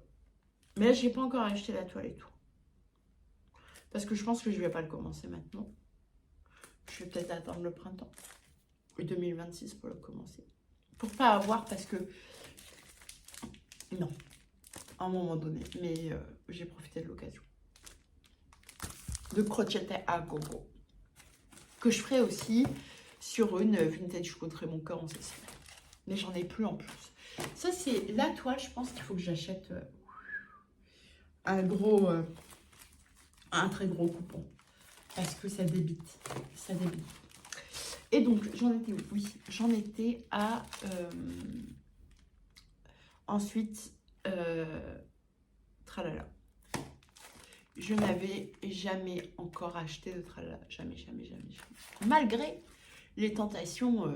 Mais là, j'ai pas encore acheté la toile et tout. Parce que je pense que je vais pas le commencer maintenant. Je vais peut-être attendre le printemps 2026 pour le commencer. Pour pas avoir, parce que... Non, à un moment donné. Mais j'ai profité de l'occasion. De crocheter à gogo. Que je ferai aussi sur une vintage coudray mon cœur en ceci. Mais j'en ai plus en plus. Ça, c'est la toile, je pense qu'il faut que j'achète un très gros coupon. Parce que ça débite. Ça débite. Et donc, j'en étais où? Oui, j'en étais à... ensuite, tralala. Je n'avais jamais encore acheté de tralala. Jamais, jamais, jamais, jamais. Malgré les tentations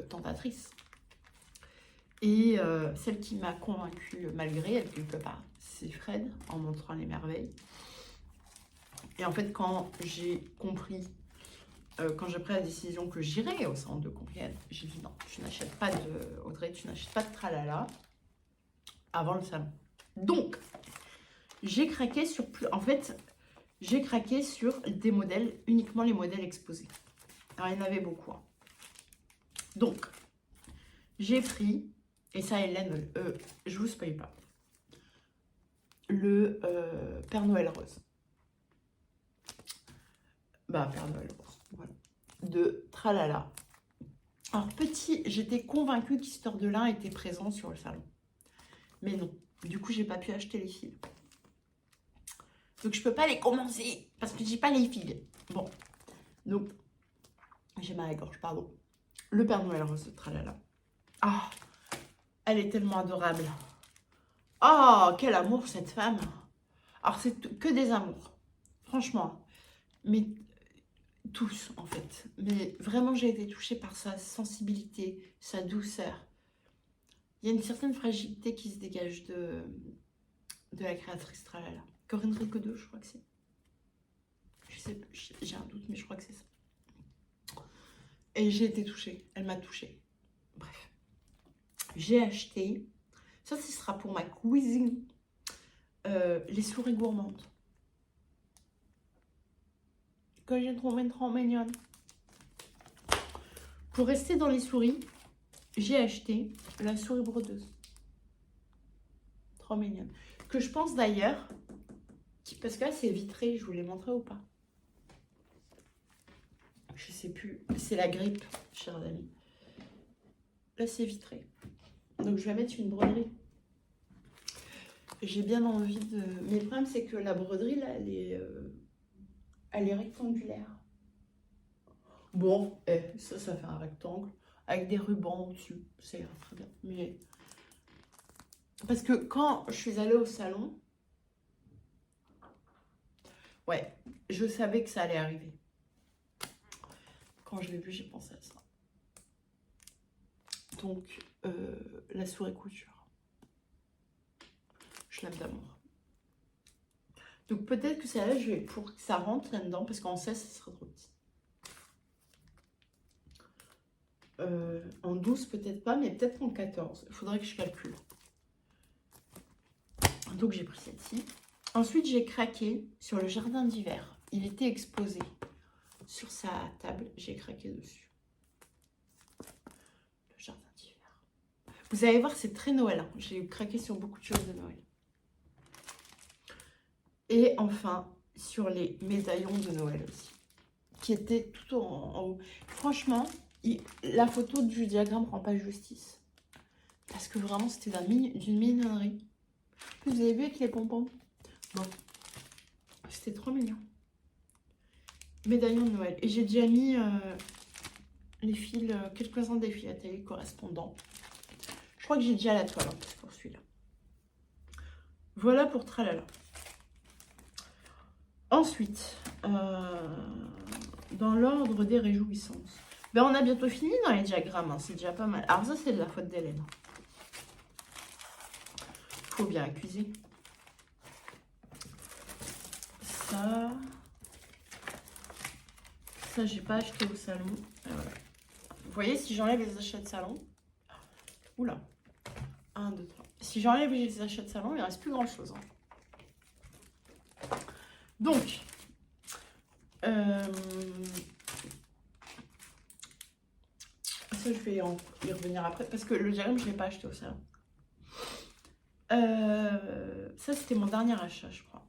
tentatrices. Et celle qui m'a convaincue, malgré elle, quelque part, c'est Fred, en montrant les merveilles. Et en fait, quand j'ai compris, quand j'ai pris la décision que j'irais au centre de Compiègne, j'ai dit non, tu n'achètes pas de... Audrey, tu n'achètes pas de tralala avant le salon. Donc, j'ai craqué sur... En fait, j'ai craqué sur des modèles, uniquement les modèles exposés. Alors, il y en avait beaucoup. Hein. Donc, j'ai pris, et ça, Hélène, je vous spoil pas, le Père Noël rose. Bah, Père Noël rose, voilà. De Tralala. Alors, petit, j'étais convaincue qu'Histoire de lin était présent sur le salon. Mais non. Du coup, j'ai pas pu acheter les fils. Donc, je peux pas les commencer parce que j'ai pas les fils. Bon. Donc, j'ai mal à la gorge, pardon. Le Père Noël rose de Tralala. Ah, elle est tellement adorable. Oh, quel amour cette femme. Alors, c'est que des amours. Franchement. Mais tous, en fait. Mais vraiment, j'ai été touchée par sa sensibilité, sa douceur. Il y a une certaine fragilité qui se dégage de la créatrice Tralala. Corinne Ricodo, je crois que c'est. Je sais pas, j'ai un doute, mais je crois que c'est ça. Et j'ai été touchée. Elle m'a touchée. Bref. J'ai acheté, ça, ce sera pour ma cuisine, les souris gourmandes. Que j'ai trouvé trop mignonne. Pour rester dans les souris, j'ai acheté la souris brodeuse. Trop mignonne. Que je pense d'ailleurs, parce que là c'est vitré, je vous l'ai montré ou pas? Je sais plus. C'est la grippe, chers amis. Là c'est vitré. Donc je vais mettre une broderie. J'ai bien envie de... Mais le problème c'est que la broderie là, elle est rectangulaire. Bon, ça fait un rectangle avec des rubans au-dessus. Ça ira très bien. Mais... Parce que quand je suis allée au salon, ouais, je savais que ça allait arriver. Quand je l'ai vu, j'ai pensé à ça. Donc, la souris couture. Je l'aime d'amour. Donc, peut-être que celle-là, je vais, pour que ça rentre là-dedans, parce qu'en 16, ça sera trop petit. En 12, peut-être pas, mais peut-être en 14. Il faudrait que je calcule. Donc, j'ai pris celle-ci. Ensuite, j'ai craqué sur le jardin d'hiver. Il était exposé sur sa table. J'ai craqué dessus. Le jardin d'hiver. Vous allez voir, c'est très Noël. Hein. J'ai craqué sur beaucoup de choses de Noël. Et enfin, sur les médaillons de Noël aussi, qui étaient tout en haut. Franchement, la photo du diagramme rend pas justice. Parce que vraiment, c'était d'une mignonnerie. Vous avez vu avec les pompons? Bon, c'était trop mignon. Médaillon de Noël. Et j'ai déjà mis les fils, quelques-uns des fils à tailler correspondants. Je crois que j'ai déjà la toile hein, pour celui-là. Voilà pour Tralala. Ensuite, dans l'ordre des réjouissances. Ben, on a bientôt fini dans les diagrammes, hein, c'est déjà pas mal. Alors ça, c'est de la faute d'Hélène. Faut bien accuser. Ça, j'ai pas acheté au salon. Voilà. Vous voyez, si j'enlève les achats de salon, oula, 1, 2, 3. Si j'enlève les achats de salon, il ne reste plus grand chose. Hein. Donc, ça, je vais y revenir après parce que le diagramme, je ne l'ai pas acheté au salon. Ça, c'était mon dernier achat, je crois.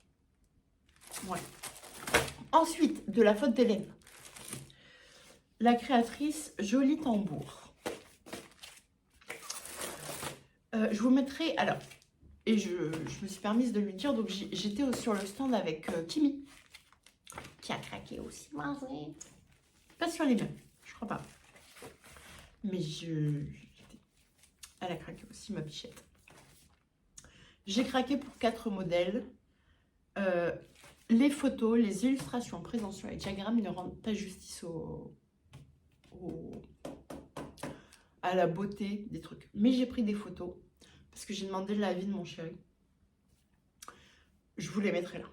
Ouais. Ensuite, de la faute d'Hélène. La créatrice Jolie Tambour. Je vous mettrai... Alors, et je me suis permise de lui dire, donc j'étais sur le stand avec Kimi, qui a craqué aussi. Pas sur les mêmes, je crois pas. Mais elle a craqué aussi, ma bichette. J'ai craqué pour 4 modèles. Les photos, les illustrations présentes sur les diagrammes, ils ne rendent pas justice à la beauté des trucs. Mais j'ai pris des photos parce que j'ai demandé l'avis de mon chéri. Je vous les mettrai là.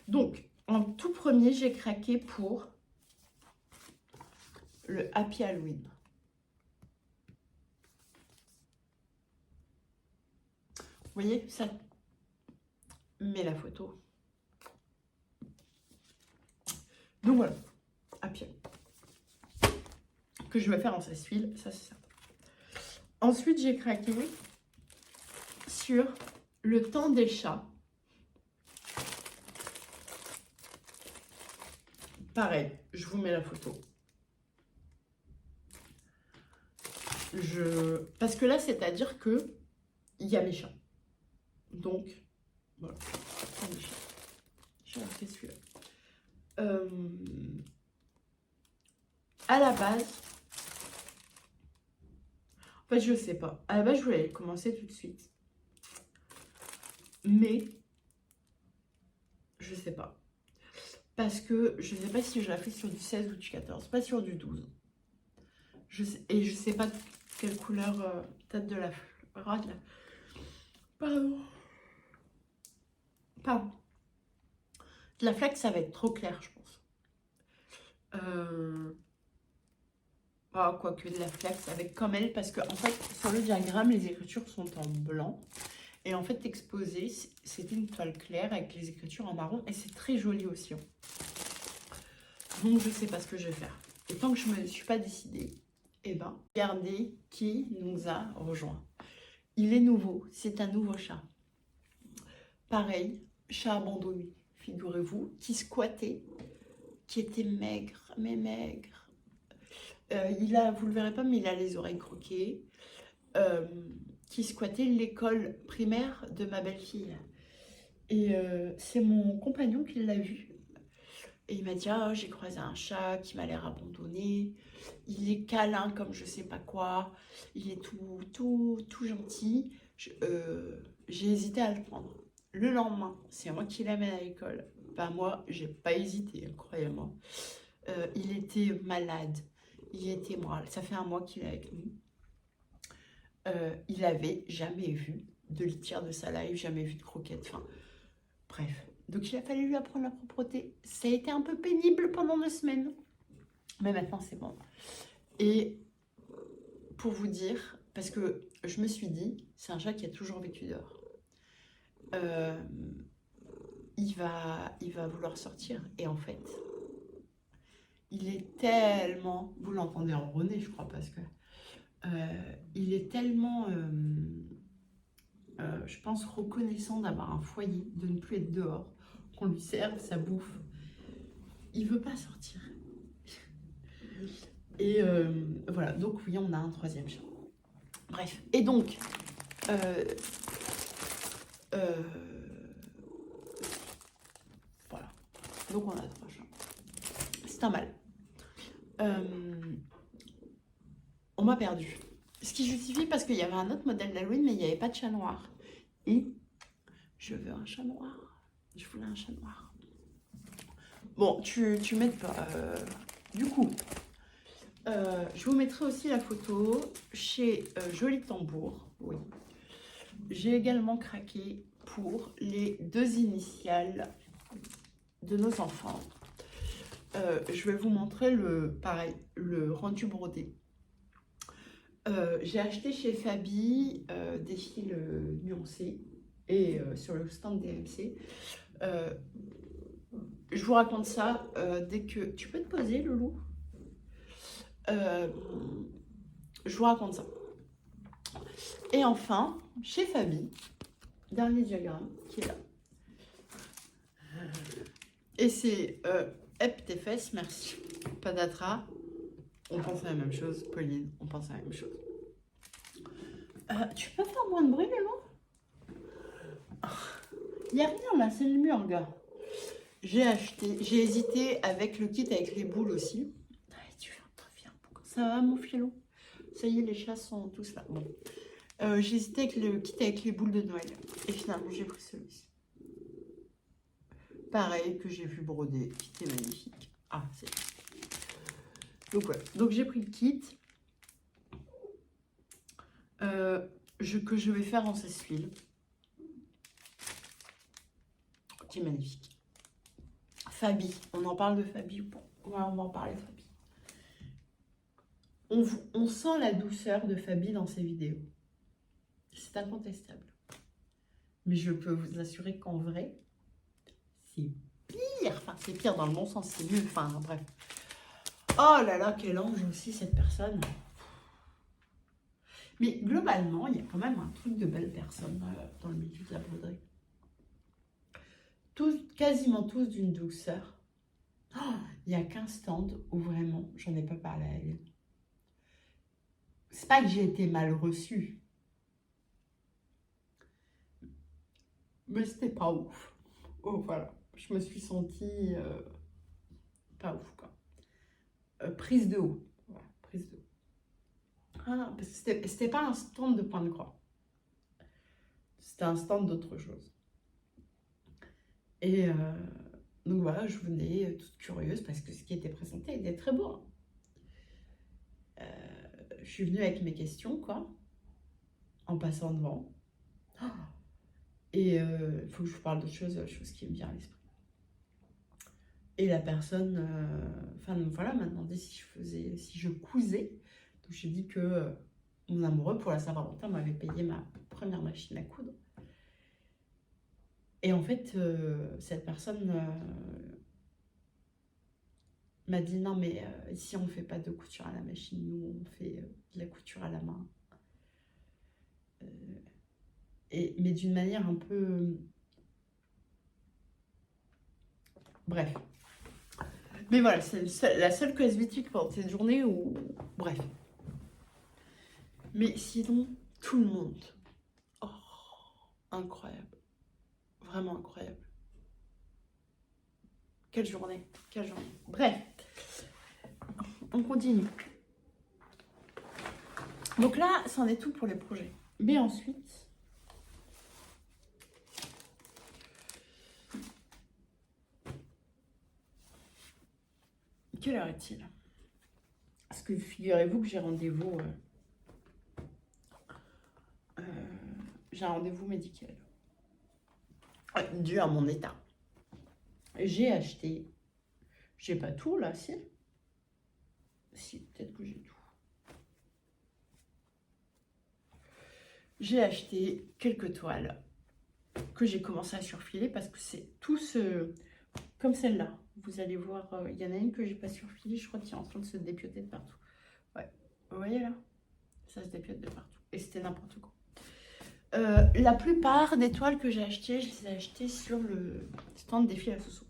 Donc, en tout premier, j'ai craqué pour le Happy Halloween. Vous voyez, ça met la photo. Donc voilà, Happy Halloween. Que je vais faire en 16 fils, ça c'est certain. Ensuite, j'ai craqué sur le temps des chats. Pareil, je vous mets la photo. Parce que là, c'est-à-dire que il y a mes chats. Donc, voilà. Je vais rester celui-là. À la base, en fait, je sais pas. À la base, je voulais commencer tout de suite. Mais, je sais pas. Parce que je sais pas si je la fais sur du 16 ou du 14. Pas sur du 12. Et je sais pas quelle couleur peut-être de la fleur. Pardon. De la flaque, ça va être trop clair, je pense. Quoique de la flaque, avec comme elle, parce que en fait, sur le diagramme, les écritures sont en blanc. Et en fait, exposé, c'était une toile claire avec les écritures en marron. Et c'est très joli aussi. Hein. Donc, je sais pas ce que je vais faire. Et tant que je me suis pas décidée, eh ben, regardez qui nous a rejoint. Il est nouveau, c'est un nouveau chat. Pareil, chat abandonné, figurez-vous, qui squattait, qui était maigre, mais maigre. Vous le verrez pas, mais il a les oreilles croquées. Qui squattait l'école primaire de ma belle-fille. Et c'est mon compagnon qui l'a vu. Et il m'a dit, ah, j'ai croisé un chat qui m'a l'air abandonné. Il est câlin comme je sais pas quoi. Il est tout gentil. J'ai hésité à le prendre. Le lendemain, c'est moi qui l'amène à l'école. Bah moi, j'ai pas hésité, croyez-moi. Il était malade. Il était moral. Ça fait 1 mois qu'il est avec nous. Il avait jamais vu de litière de sa life, jamais vu de croquette. Enfin, bref. Donc, il a fallu lui apprendre la propreté. Ça a été un peu pénible pendant 2 semaines. Mais maintenant, c'est bon. Et pour vous dire, parce que je me suis dit, c'est un chat qui a toujours vécu dehors. Il va vouloir sortir. Et en fait, il est tellement... Vous l'entendez ronronner, je crois, parce que... il est tellement, je pense, reconnaissant d'avoir un foyer, de ne plus être dehors, qu'on lui serve sa bouffe. Il veut pas sortir. Et voilà, donc oui, on a un troisième chat. Bref, et donc, voilà, donc on a 3 chats. C'est un mâle. On m'a perdu. Ce qui justifie parce qu'il y avait un autre modèle d'Halloween, mais il n'y avait pas de chat noir. Et je veux un chat noir. Je voulais un chat noir. Bon, tu m'aides pas. Du coup, je vous mettrai aussi la photo chez Joli Tambour. Oui. J'ai également craqué pour les 2 initiales de nos enfants. Je vais vous montrer pareil, le rendu brodé. J'ai acheté chez Fabi des fils nuancés et sur le stand DMC. Je vous raconte ça dès que... Tu peux te poser, Loulou? Je vous raconte ça. Et enfin, chez Fabi, dernier diagramme qui est là. Et c'est Hep tes fesses, merci. Padatra, on pense à la même chose. Pauline, on pense à la même chose. Tu peux faire moins de bruit, Lélo? Il n'y a rien là, c'est le mur, gars. J'ai hésité avec le kit avec les boules aussi. Allez, tu viens. Ça va, mon filou? Ça y est, les chats sont tous là. Bon. J'ai hésité avec le kit avec les boules de Noël. Et finalement, j'ai pris celui-ci. Pareil, que j'ai vu broder, qui était magnifique. Ah, c'est... Donc, ouais. Donc, j'ai pris le kit. Que je vais faire en sèche-huile. Qui est magnifique. Fabi. On en parle de Fabi ou pas? Ouais, on va en parler de Fabi. On sent la douceur de Fabi dans ses vidéos. C'est incontestable. Mais je peux vous assurer qu'en vrai, c'est pire. Enfin, c'est pire dans le bon sens, c'est mieux. Enfin, bref. Oh là là, quel ange aussi, cette personne. Mais globalement, il y a quand même un truc de belle personne dans le milieu de la broderie. Quasiment tous d'une douceur. Oh, il n'y a qu'un stand où vraiment, j'en ai pas parlé à elle. C'est pas que j'ai été mal reçue. Mais c'était pas ouf. Oh, voilà. Je me suis sentie pas ouf, quoi. Prise de haut. Voilà, prise de haut. Ah, parce que c'était pas un stand de point de croix. C'était un stand d'autre chose. Et donc voilà, je venais toute curieuse parce que ce qui était présenté était très beau. Je suis venue avec mes questions, quoi, en passant devant. Et il faut que je vous parle d'autre chose qui me vient à l'esprit. Et la personne, voilà, m'a demandé si je cousais. Donc j'ai dit que mon amoureux pour la Saint-Valentin m'avait payé ma première machine à coudre. Et en fait, cette personne m'a dit non, mais ici on ne fait pas de couture à la machine, nous on fait de la couture à la main. Mais d'une manière un peu... Bref. Mais voilà, c'est la seule casuistique pendant cette journée où... Bref. Mais sinon, tout le monde. Oh, incroyable. Vraiment incroyable. Quelle journée. Quelle journée. Bref. On continue. Donc là, c'en est tout pour les projets. Mais ensuite... Quelle heure est-il? Parce que figurez-vous que j'ai rendez-vous... j'ai un rendez-vous médical. Dû à mon état. J'ai acheté... J'ai pas tout là, si? Si, peut-être que j'ai tout. J'ai acheté quelques toiles que j'ai commencé à surfiler parce que c'est tout ce... Comme celle-là. Vous allez voir, il y en a une que j'ai pas surfilée, je crois qu'il est en train de se dépioter de partout. Ouais, vous voyez là? Ça se dépiote de partout. Et c'était n'importe quoi. La plupart des toiles que j'ai achetées, je les ai achetées sur le stand des filles à Soso.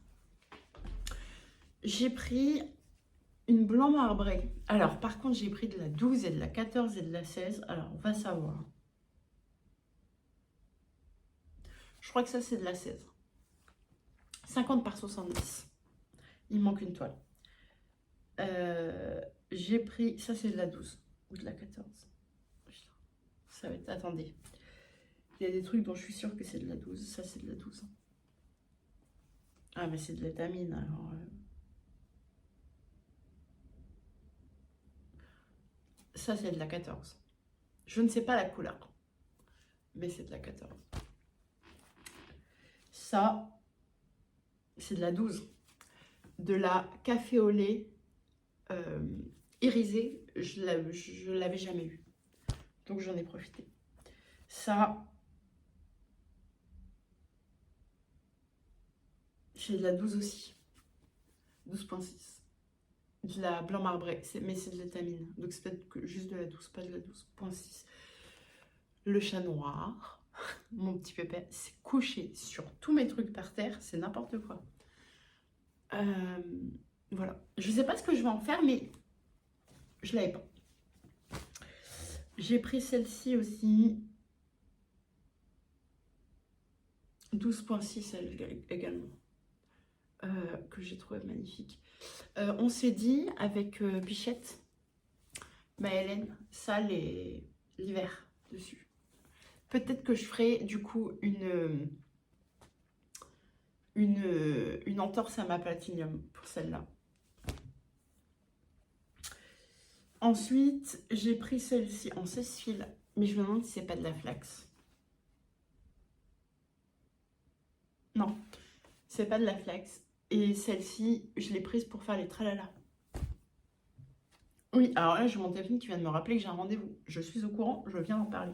J'ai pris une blanc marbrée. Alors, par contre, j'ai pris de la 12 et de la 14 et de la 16. Alors, on va savoir. Je crois que ça, c'est de la 16. 50 par 70. Il manque une toile. J'ai pris... Ça, c'est de la 12 ou de la 14. Putain, ça va être... Attendez. Il y a des trucs dont je suis sûre que c'est de la 12. Ça, c'est de la 12. Ah, mais c'est de l'étamine, alors... Ça, c'est de la 14. Je ne sais pas la couleur, mais c'est de la 14. Ça, c'est de la 12. De la café au lait irisée, je ne l'avais jamais eu. Donc, j'en ai profité. Ça, c'est de la 12 aussi. 12,6. De la blanc marbré, mais c'est de l'étamine. Donc, c'est peut-être juste de la 12, pas de la 12,6. Le chat noir, mon petit pépé, s'est couché sur tous mes trucs par terre. C'est n'importe quoi. Voilà. Je sais pas ce que je vais en faire, mais je l'avais pas. J'ai pris celle-ci aussi. 12,6 également. Que j'ai trouvé magnifique. On s'est dit avec Bichette, Hélène, ça l'hiver dessus. Peut-être que je ferai du coup une entorse à ma platinium pour celle-là. Ensuite, j'ai pris celle-ci en 16 fils, mais je me demande si c'est pas de la flax. Non, c'est pas de la flax. Et celle-ci, je l'ai prise pour faire les tralala. Oui, alors là, j'ai mon téléphone qui vient de me rappeler que j'ai un rendez-vous. Je suis au courant, je viens d'en parler.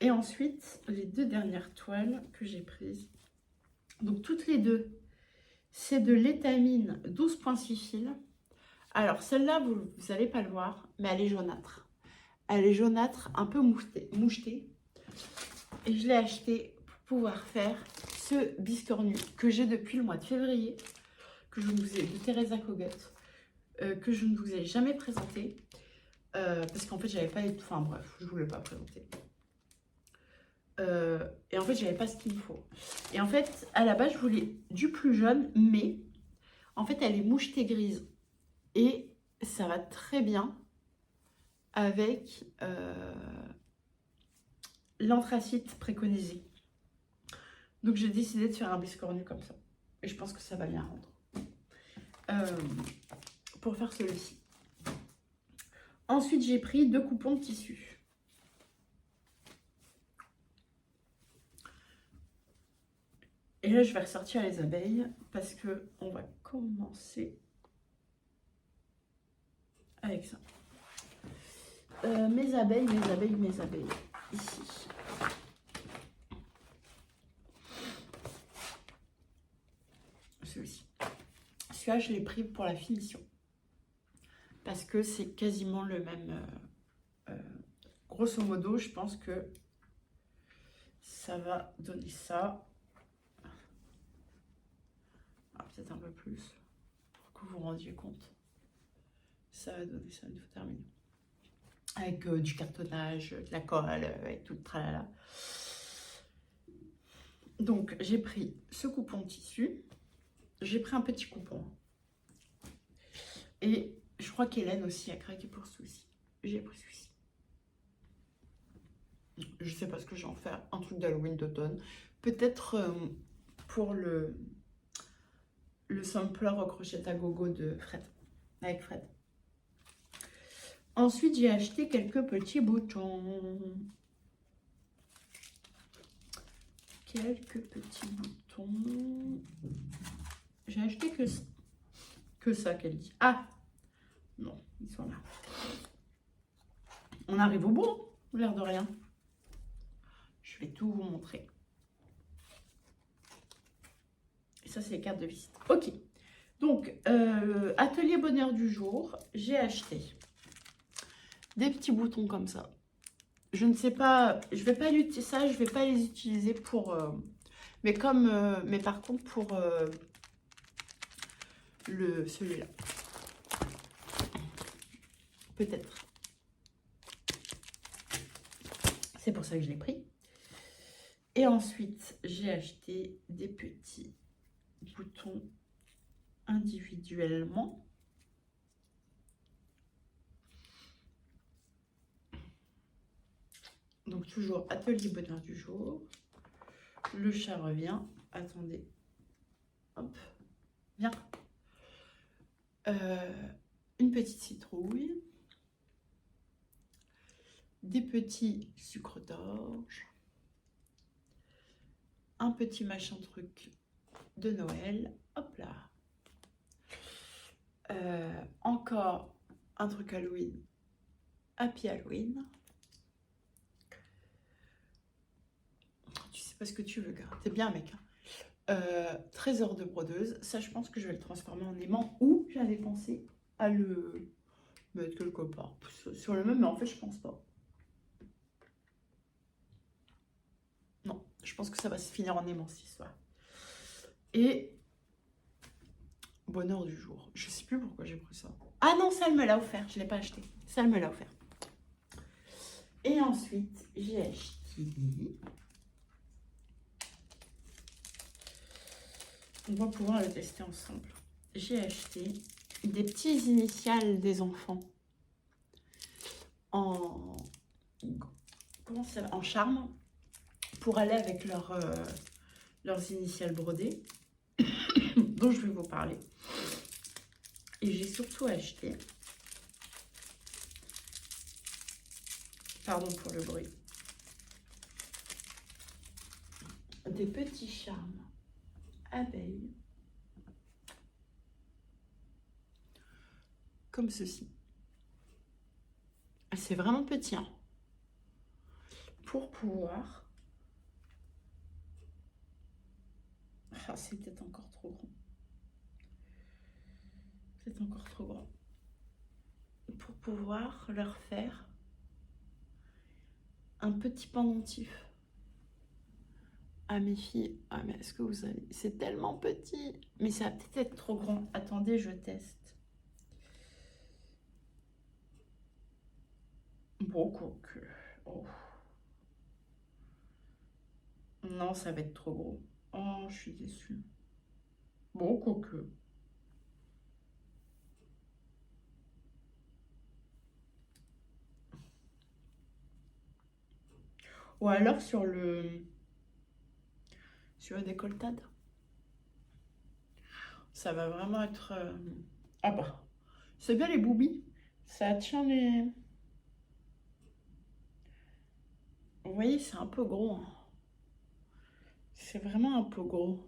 Et ensuite, les deux dernières toiles que j'ai prises. Donc, toutes les deux, c'est de l'étamine 12,6 fils. Alors, celle-là, vous n'allez pas le voir, mais elle est jaunâtre. Elle est jaunâtre, un peu mouchetée. Et je l'ai achetée pour pouvoir faire ce biscornu que j'ai depuis le mois de février, que je vous ai, de Teresa Kogut, que je ne vous ai jamais présenté. Parce qu'en fait, j'avais pas... Enfin bref, je voulais pas présenter. Et en fait, j'avais pas ce qu'il me faut. Et en fait, à la base, je voulais du plus jaune, mais en fait, elle est mouchetée grise. Et ça va très bien avec l'anthracite préconisé. Donc, j'ai décidé de faire un biscornu comme ça. Et je pense que ça va bien rendre. Pour faire celui-ci. Ensuite, j'ai pris 2 coupons de tissu. Et là, je vais ressortir les abeilles parce que on va commencer avec ça. Mes abeilles. Ici. Celui-ci. Celui-là, je l'ai pris pour la finition. Parce que c'est quasiment le même. Grosso modo, je pense que ça va donner ça. Peut-être un peu plus. Pour que vous vous rendiez compte. Ça va donner ça une fois terminé. Avec du cartonnage, de la colle, avec tout le tralala. Donc, j'ai pris ce coupon de tissu. J'ai pris un petit coupon. Et je crois qu'Hélène aussi a craqué pour celui-ci. J'ai pris celui-ci. Je sais pas ce que je vais en faire. Un truc d'Halloween d'automne. Peut-être pour le sampler au crochet à gogo de Fred. Avec Fred. Ensuite, j'ai acheté quelques petits boutons. Quelques petits boutons. J'ai acheté que ça, qu'elle dit. Ah! Non, ils sont là. On arrive au bout, l'air de rien. Je vais tout vous montrer. Et ça, c'est les cartes de visite. Ok. Donc, atelier bonheur du jour, j'ai acheté des petits boutons comme ça. Je ne sais pas, je vais pas l'utiliser ça, je vais pas les utiliser pour... mais comme, mais par contre pour celui-là. Peut-être. C'est pour ça que je l'ai pris. Et ensuite, j'ai acheté des petits boutons individuellement. Donc toujours atelier bonheur du jour. Le chat revient. Attendez. Hop. Viens. Une petite citrouille. Des petits sucres d'orge. Un petit machin truc de Noël. Hop là. Encore un truc Halloween. Happy Halloween. Tu sais pas ce que tu veux, gars. T'es bien, mec. Trésor de brodeuse. Ça, je pense que je vais le transformer en aimant. Ou j'avais pensé à le mettre quelque part sur le même, mais en fait, je pense pas. Non, je pense que ça va se finir en aimant cette histoire. Et bonheur du jour. Je sais plus pourquoi j'ai pris ça. Ah non, ça, elle me l'a offert. Je l'ai pas acheté. Ça, elle me l'a offert. Et ensuite, j'ai acheté... On va pouvoir le tester ensemble. J'ai acheté des petits initiales des enfants en... Comment ça va ? En charme pour aller avec leurs initiales brodées dont je vais vous parler. Et j'ai surtout acheté... Pardon pour le bruit. Des petits charmes abeilles. Comme ceci. C'est vraiment petit. Hein. Pour pouvoir... Ah, c'est peut-être encore trop grand. C'est encore trop grand. Pour pouvoir leur faire un petit pendentif à mes filles. Ah, mais est-ce que vous savez, c'est tellement petit. Mais ça va peut-être être trop grand. Attendez, je teste. Beaucoup que... Oh. Non, ça va être trop gros. Oh, je suis déçue. Beaucoup que... Ou alors sur le décolletade. Ça va vraiment être... Ah bah, c'est bien les boobies. Ça tient les... Vous voyez, c'est un peu gros. Hein. C'est vraiment un peu gros.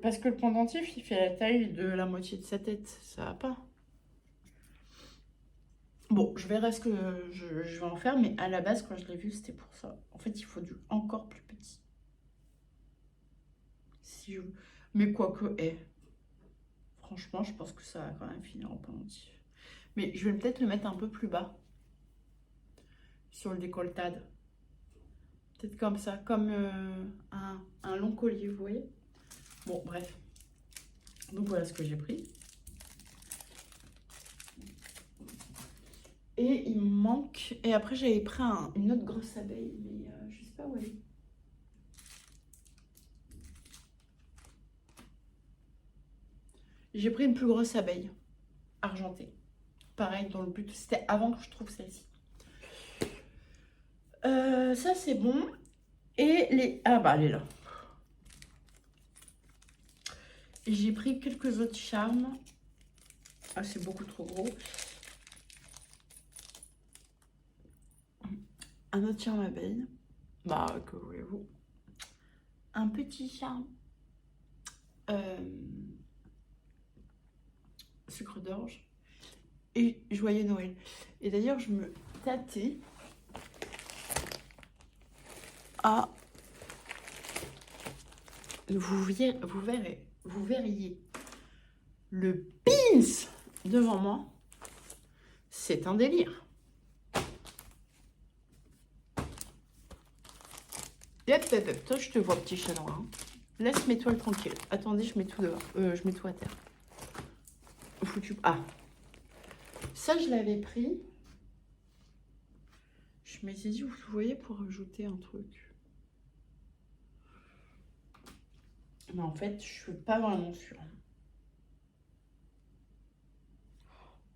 Parce que le pendentif, il fait la taille de la moitié de sa tête. Ça va pas. Bon, je verrai ce que je vais en faire. Mais à la base, quand je l'ai vu, c'était pour ça. En fait, il faut du encore plus petit. Si je... Mais quoique, franchement, je pense que ça va quand même finir en pendentif. Mais je vais peut-être le mettre un peu plus bas. Sur le décolletade. Peut-être comme ça, comme un long collier, vous voyez. Bon, bref. Donc voilà ce que j'ai pris. Et il me manque... Et après, j'avais pris une autre grosse abeille, mais je sais pas où elle est. J'ai pris une plus grosse abeille, argentée. Pareil, dans le but, c'était avant que je trouve celle-ci. Ça, c'est bon. Et les... Ah bah, elle est là. J'ai pris quelques autres charmes. Ah, c'est beaucoup trop gros. Un autre charme abeille. Bah, que voulez-vous. Un petit charme. Sucre d'orge. Et joyeux Noël. Et d'ailleurs, je me tâtais à... Vous verriez le pins devant moi. C'est un délire. Yep, yep, yep. Toi, je te vois, petit chat noir. Hein. Laisse mes toiles tranquilles. Attendez, je mets tout dehors. Je mets tout à terre. Foutu. Ah. Ça, je l'avais pris. Je m'étais dit, vous voyez, pour rajouter un truc. Mais en fait, je suis pas vraiment sûre.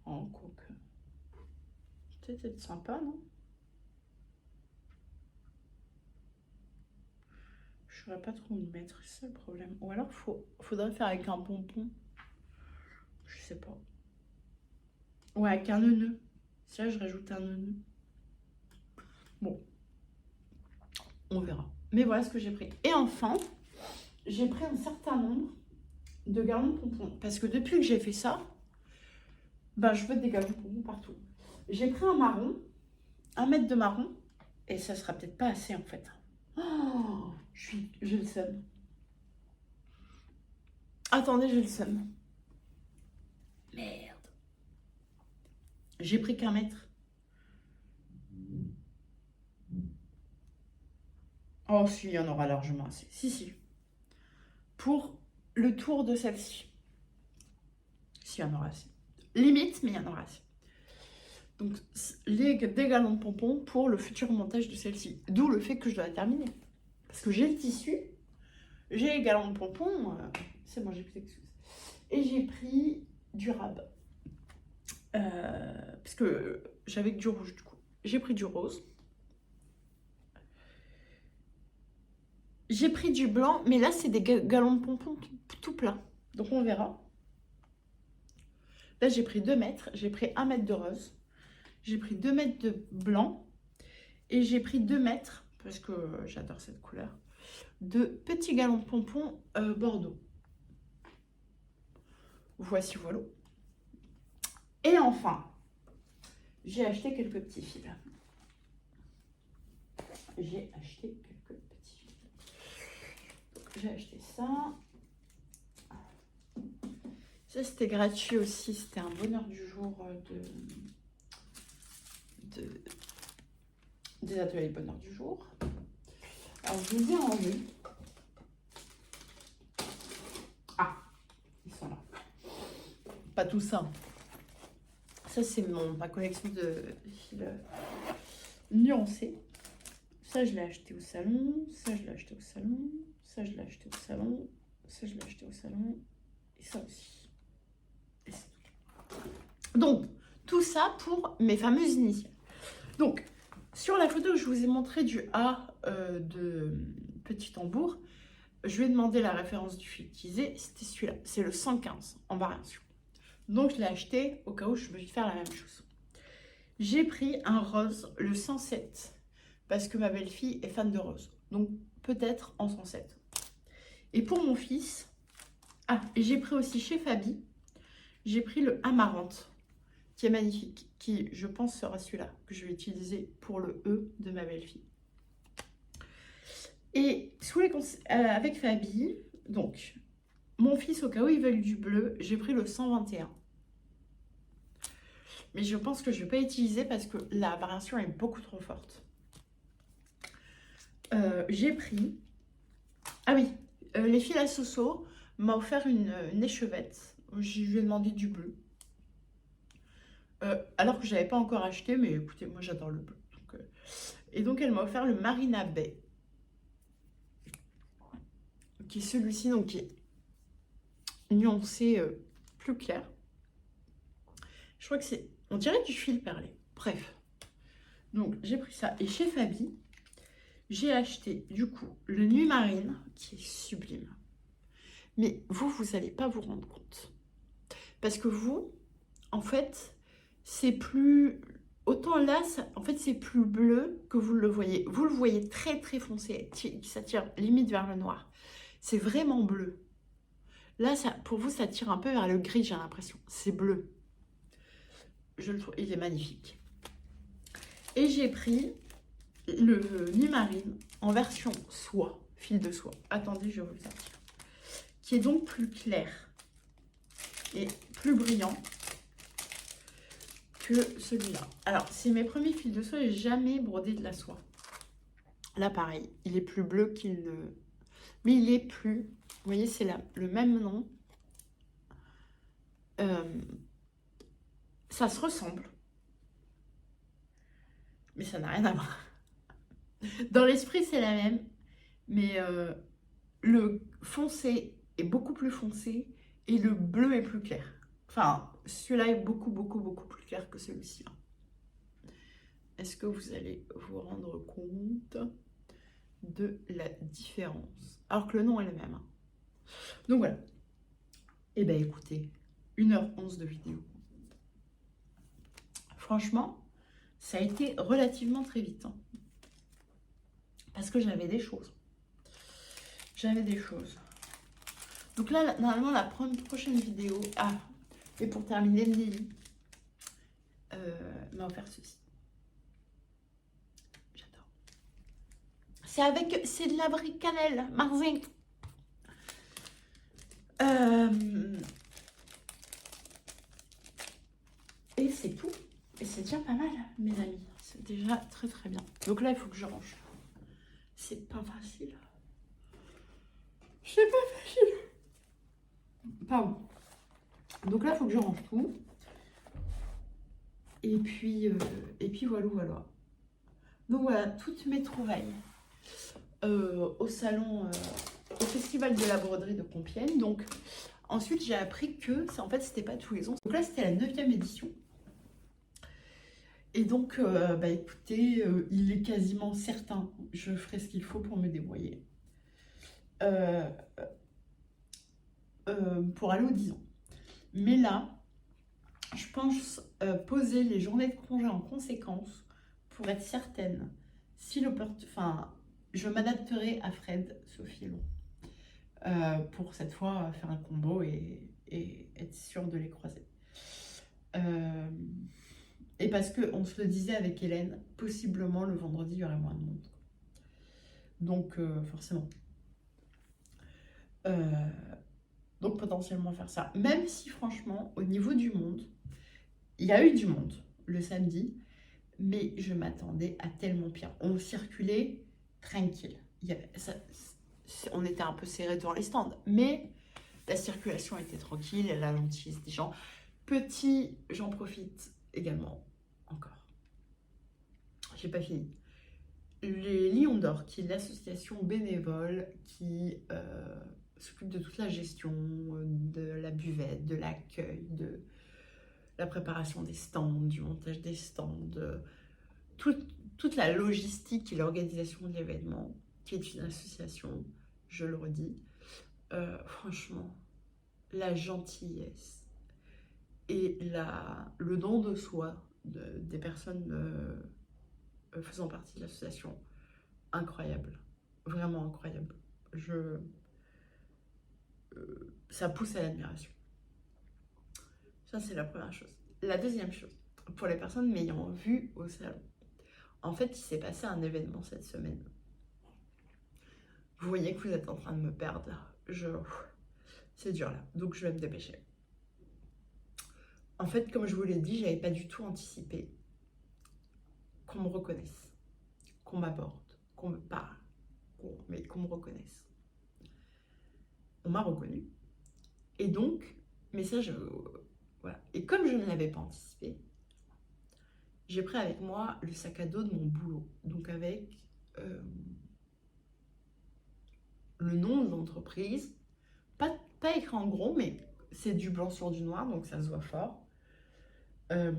Oh, quoique. Peut-être être sympa, non? Je ne saurais pas trop où le mettre, c'est ça le problème. Ou alors, faudrait faire avec un pompon. Je sais pas. Ouais, avec un nœud. Si là, je rajoute un nœud. Bon. On verra. Mais voilà ce que j'ai pris. Et enfin, j'ai pris un certain nombre de galons de pompons. Parce que depuis que j'ai fait ça, ben, je veux des galons de pompons partout. J'ai pris un marron, 1 mètre de marron. Et ça sera peut-être pas assez en fait. Oh, j'ai le seum. Attendez, j'ai le seum. Merde. J'ai pris qu'1 mètre. Oh si, il y en aura largement assez. Si, si. Pour le tour de celle-ci. Si, il y en aura assez. Limite, mais il y en aura assez. Donc, des galons de pompons pour le futur montage de celle-ci. D'où le fait que je dois la terminer. Parce que j'ai le tissu, j'ai les galons de pompons. C'est bon, j'ai plus d'excuses. Et j'ai pris du rab. Parce que j'avais que du rouge, du coup. J'ai pris du rose. J'ai pris du blanc, mais là, c'est des galons de pompons tout plein. Donc, on verra. Là, j'ai pris 2 mètres. J'ai pris 1 mètre de rose. J'ai pris 2 mètres de blanc. Et j'ai pris 2 mètres, parce que j'adore cette couleur, de petits galons de pompons bordeaux. Voici, voilà. Et enfin, j'ai acheté quelques petits fils. J'ai acheté quelques petits fils. J'ai acheté ça. Ça, c'était gratuit aussi. C'était un bonheur du jour des ateliers bonheur du jour. Alors, je vous ai enlevé. Ah, ils sont là. Pas tout ça. Ça, c'est ma collection de fils nuancés. Ça, je l'ai acheté au salon. Ça, je l'ai acheté au salon. Ça, je l'ai acheté au salon. Ça, je l'ai acheté au salon. Et ça aussi. Et c'est tout. Donc, tout ça pour mes fameuses initiales. Donc, sur la photo que je vous ai montré du A de Petit Tambour, je lui ai demandé la référence du fil utilisé. C'était celui-là. C'est le 115 en variation. Donc, je l'ai acheté au cas où je veux faire la même chose. J'ai pris un rose, le 107, parce que ma belle-fille est fan de rose. Donc, peut-être en 107. Et pour mon fils, et j'ai pris aussi chez Fabi, j'ai pris le Amarante, qui est magnifique, qui, je pense, sera celui-là, que je vais utiliser pour le E de ma belle-fille. Et avec Fabi, donc, mon fils, au cas où il veut du bleu, j'ai pris le 121. Mais je pense que je ne vais pas utiliser parce que la variation est beaucoup trop forte. J'ai pris... Ah oui, les fils à Soso m'a offert une échevette. Je lui ai demandé du bleu. Alors que je n'avais pas encore acheté, mais écoutez, moi j'adore le bleu. Et donc elle m'a offert le Marina Bay. Qui est celui-ci, donc qui est nuancé plus clair. Je crois que c'est... On dirait du fil perlé. Bref. Donc j'ai pris ça. Et chez Fabi, j'ai acheté du coup le Nuit Marine, qui est sublime. Mais vous n'allez pas vous rendre compte. Parce que vous, en fait, c'est plus... Autant là, en fait, c'est plus bleu que vous le voyez. Vous le voyez très, très foncé. Ça tire limite vers le noir. C'est vraiment bleu. Là, pour vous, ça tire un peu vers le gris, j'ai l'impression. C'est bleu. Je le trouve, il est magnifique. Et j'ai pris le Nuit Marine en version soie, fil de soie. Attendez, je vais vous le sortir. Qui est donc plus clair et plus brillant que celui-là. Alors, c'est mes premiers fils de soie, j'ai jamais brodé de la soie. Là, pareil, il est plus bleu qu'il ne... Mais il est plus... Vous voyez, c'est le même nom. Ça se ressemble. Mais ça n'a rien à voir. Dans l'esprit, c'est la même. Mais le foncé est beaucoup plus foncé et le bleu est plus clair. Enfin, celui-là est beaucoup plus clair que celui-ci. Est-ce que vous allez vous rendre compte de la différence? Alors que le nom est le même. Donc voilà. Eh bien écoutez, 1h11 de vidéo. Franchement, ça a été relativement très vite. Parce que j'avais des choses. Donc là, normalement, la prochaine vidéo... Ah, et pour terminer, Lily m'a offert ceci. J'adore. C'est de la brique cannelle, Marzin. Et c'est tout. Et c'est déjà pas mal, mes amis. C'est déjà très très bien. Donc là, il faut que je range. C'est pas facile. C'est pas facile. Pardon. Donc là, il faut que je range tout. Et puis voilà, voilà. Donc voilà, toutes mes trouvailles au salon, au festival de la broderie de Compiègne. Donc ensuite, j'ai appris que en fait, c'était pas tous les ans. Donc là, c'était la 9e édition. Et donc, bah écoutez, il est quasiment certain, je ferai ce qu'il faut pour me débrouiller. Pour aller aux 10 ans. Mais là, je pense poser les journées de congé en conséquence pour être certaine si je m'adapterai à Fred, Sophie et Long pour cette fois faire un combo et être sûre de les croiser. Et parce qu'on se le disait avec Hélène, possiblement le vendredi il y aurait moins de monde. Donc forcément. Donc potentiellement faire ça. Même si franchement, au niveau du monde, il y a eu du monde le samedi, mais je m'attendais à tellement pire. On circulait tranquille. On était un peu serré devant les stands, mais la circulation était tranquille, la lentille des gens. Petit, j'en profite également, encore. J'ai pas fini. Les Lions d'Or, qui est l'association bénévole qui s'occupe de toute la gestion, de la buvette, de l'accueil, de la préparation des stands, du montage des stands, toute la logistique et l'organisation de l'événement, qui est une association, je le redis. Franchement, la gentillesse et le don de soi des personnes faisant partie de l'association, incroyable, vraiment incroyable. Ça pousse à l'admiration. Ça, c'est la première chose. La deuxième chose, pour les personnes m'ayant vu au salon, en fait, il s'est passé un événement cette semaine. Vous voyez que vous êtes en train de me perdre là. C'est dur là, donc je vais me dépêcher. En fait, comme je vous l'ai dit, j'avais pas du tout anticipé qu'on me reconnaisse, qu'on m'aborde, qu'on me parle, mais qu'on me reconnaisse. On m'a reconnu. Et donc, voilà. Et comme je ne l'avais pas anticipé, j'ai pris avec moi le sac à dos de mon boulot. Donc avec le nom de l'entreprise, pas écrit en gros, mais c'est du blanc sur du noir, donc ça se voit fort. Le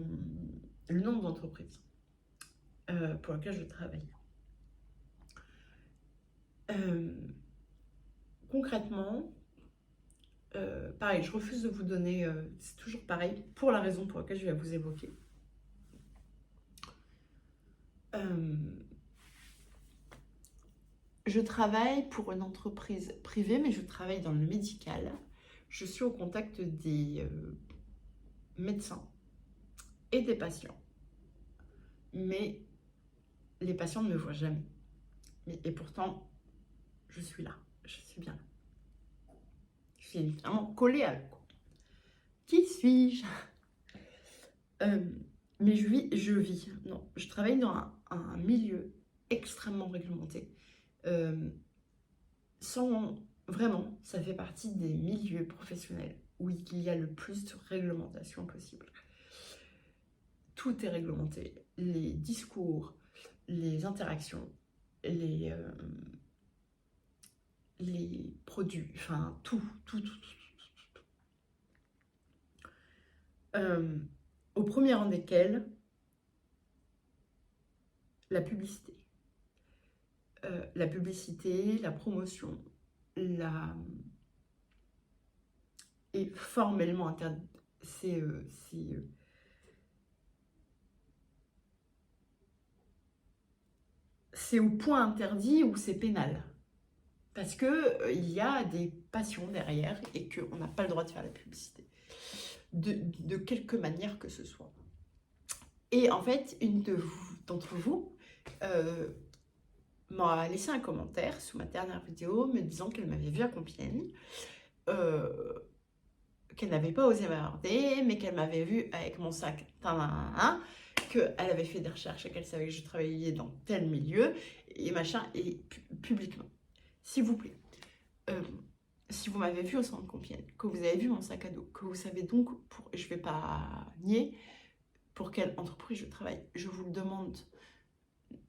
nom de l'entreprise pour laquelle je travaille. Concrètement, pareil, je refuse de vous donner, c'est toujours pareil, pour la raison pour laquelle je vais vous évoquer. Je travaille pour une entreprise privée, mais je travaille dans le médical. Je suis au contact des médecins et des patients. Mais les patients ne me voient jamais. Et pourtant, je suis là. Je suis bien là. Je suis évidemment collée à eux. Qui suis-je Mais non, je travaille dans un milieu extrêmement réglementé. Euh, sans vraiment, ça fait partie des milieux professionnels où il y a le plus de réglementation possible. Tout est réglementé. Les discours, les interactions, les, euh, les produits, enfin tout, tout, tout, tout. Au premier rang desquels, la publicité. La publicité, la promotion, est formellement interdite. C'est au point interdit où c'est pénal. Parce que il y a des passions derrière et qu'on n'a pas le droit de faire la publicité. De quelque manière que ce soit. Et en fait, une d'entre vous m'a laissé un commentaire sous ma dernière vidéo me disant qu'elle m'avait vue à Compiègne, qu'elle n'avait pas osé m'aborder, mais qu'elle m'avait vue avec mon sac, qu'elle avait fait des recherches et qu'elle savait que je travaillais dans tel milieu, et machin, et publiquement. S'il vous plaît, si vous m'avez vu au centre Compiègne, que vous avez vu mon sac à dos, que vous savez donc, je ne vais pas nier, pour quelle entreprise je travaille, je vous le demande,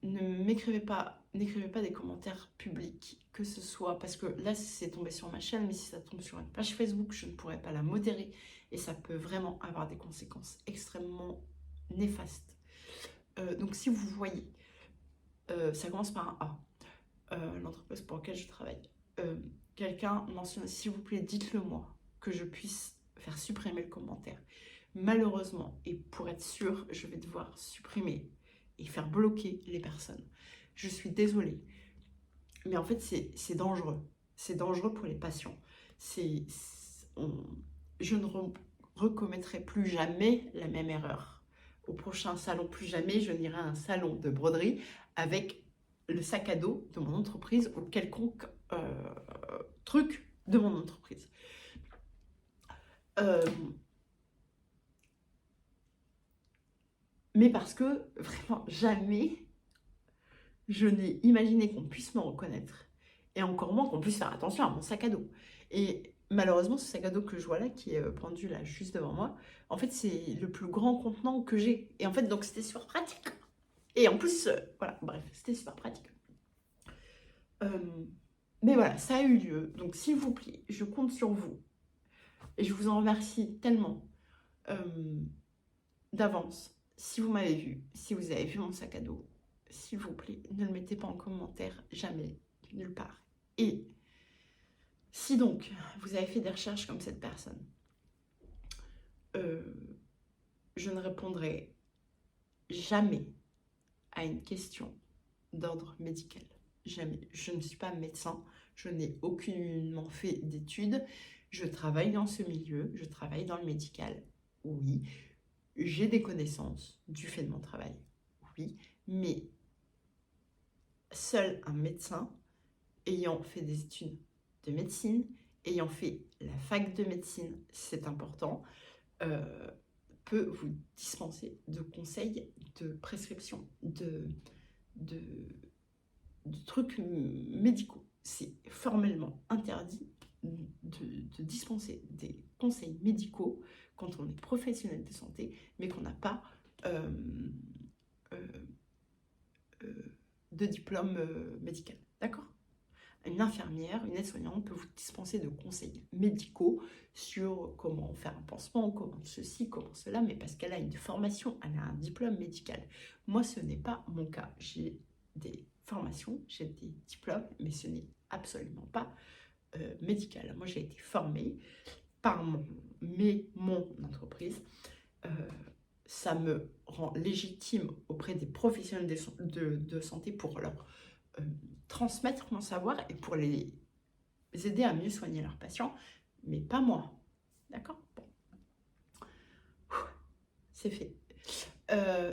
n'écrivez pas des commentaires publics, que ce soit, parce que là c'est tombé sur ma chaîne, mais si ça tombe sur une page Facebook, je ne pourrais pas la modérer, et ça peut vraiment avoir des conséquences extrêmement néfastes. Donc si vous voyez, ça commence par un A, l'entreprise pour laquelle je travaille, quelqu'un mentionne, s'il vous plaît, dites-le moi, que je puisse faire supprimer le commentaire. Malheureusement, et pour être sûr, je vais devoir supprimer et faire bloquer les personnes. Je suis désolée, mais en fait, c'est dangereux. C'est dangereux pour les patients. Je ne recommettrai plus jamais la même erreur. Au prochain salon, plus jamais, je n'irai à un salon de broderie avec le sac à dos de mon entreprise ou quelconque truc de mon entreprise. Mais parce que vraiment jamais je n'ai imaginé qu'on puisse me reconnaître et encore moins qu'on puisse faire attention à mon sac à dos. Et malheureusement, ce sac à dos que je vois là, qui est pendu là juste devant moi, en fait c'est le plus grand contenant que j'ai. Et en fait donc c'était super pratique. Et en plus, voilà, bref, c'était super pratique. Mais voilà, ça a eu lieu. Donc s'il vous plaît, je compte sur vous. Et je vous en remercie tellement d'avance. Si vous m'avez vu, si vous avez vu mon sac à dos, s'il vous plaît, ne le mettez pas en commentaire, jamais, nulle part. Et si donc vous avez fait des recherches comme cette personne, je ne répondrai jamais à une question d'ordre médical. Jamais. Je ne suis pas médecin, je n'ai aucunement fait d'études, je travaille dans ce milieu, je travaille dans le médical, oui. J'ai des connaissances du fait de mon travail, oui, mais seul un médecin ayant fait des études de médecine, ayant fait la fac de médecine, c'est important, peut vous dispenser de conseils, de prescriptions, de trucs médicaux. C'est formellement interdit de dispenser des conseils médicaux quand on est professionnel de santé, mais qu'on n'a pas de diplôme médical. D'accord ? Une infirmière, une aide-soignante peut vous dispenser de conseils médicaux sur comment faire un pansement, comment ceci, comment cela, mais parce qu'elle a une formation, elle a un diplôme médical. Moi, ce n'est pas mon cas. J'ai des formations, j'ai des diplômes, mais ce n'est absolument pas médical. Moi, j'ai été formée par mon entreprise. Ça me rend légitime auprès des professionnels de santé pour leur transmettre mon savoir et pour les aider à mieux soigner leurs patients, mais pas moi. D'accord ? Bon. C'est fait.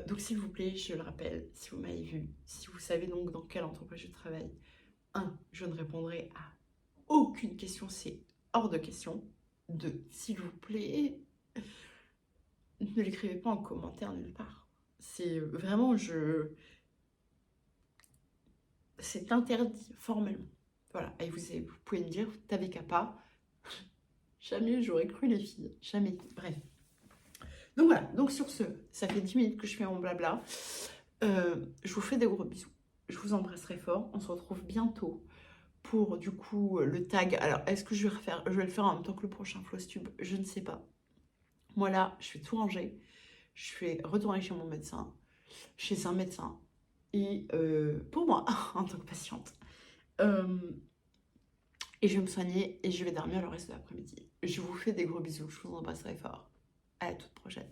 Donc s'il vous plaît, je le rappelle, si vous m'avez vu, si vous savez donc dans quelle entreprise je travaille, je ne répondrai à aucune question, c'est hors de question. S'il vous plaît, ne l'écrivez pas en commentaire nulle part. C'est vraiment, c'est interdit formellement. Voilà, et vous pouvez me dire, t'avais qu'à pas. Jamais j'aurais cru les filles, jamais. Bref. Donc voilà, donc sur ce, ça fait 10 minutes que je fais mon blabla. Je vous fais des gros bisous. Je vous embrasserai fort. On se retrouve bientôt pour du coup le tag. Alors, est-ce que je vais le faire en même temps que le prochain Flosstube? Je ne sais pas. Moi là, je vais tout ranger. Je vais retourner chez mon médecin, chez un médecin, et pour moi, en tant que patiente. Et je vais me soigner et je vais dormir le reste de l'après-midi. Je vous fais des gros bisous, je vous embrasserai fort. À la toute prochaine.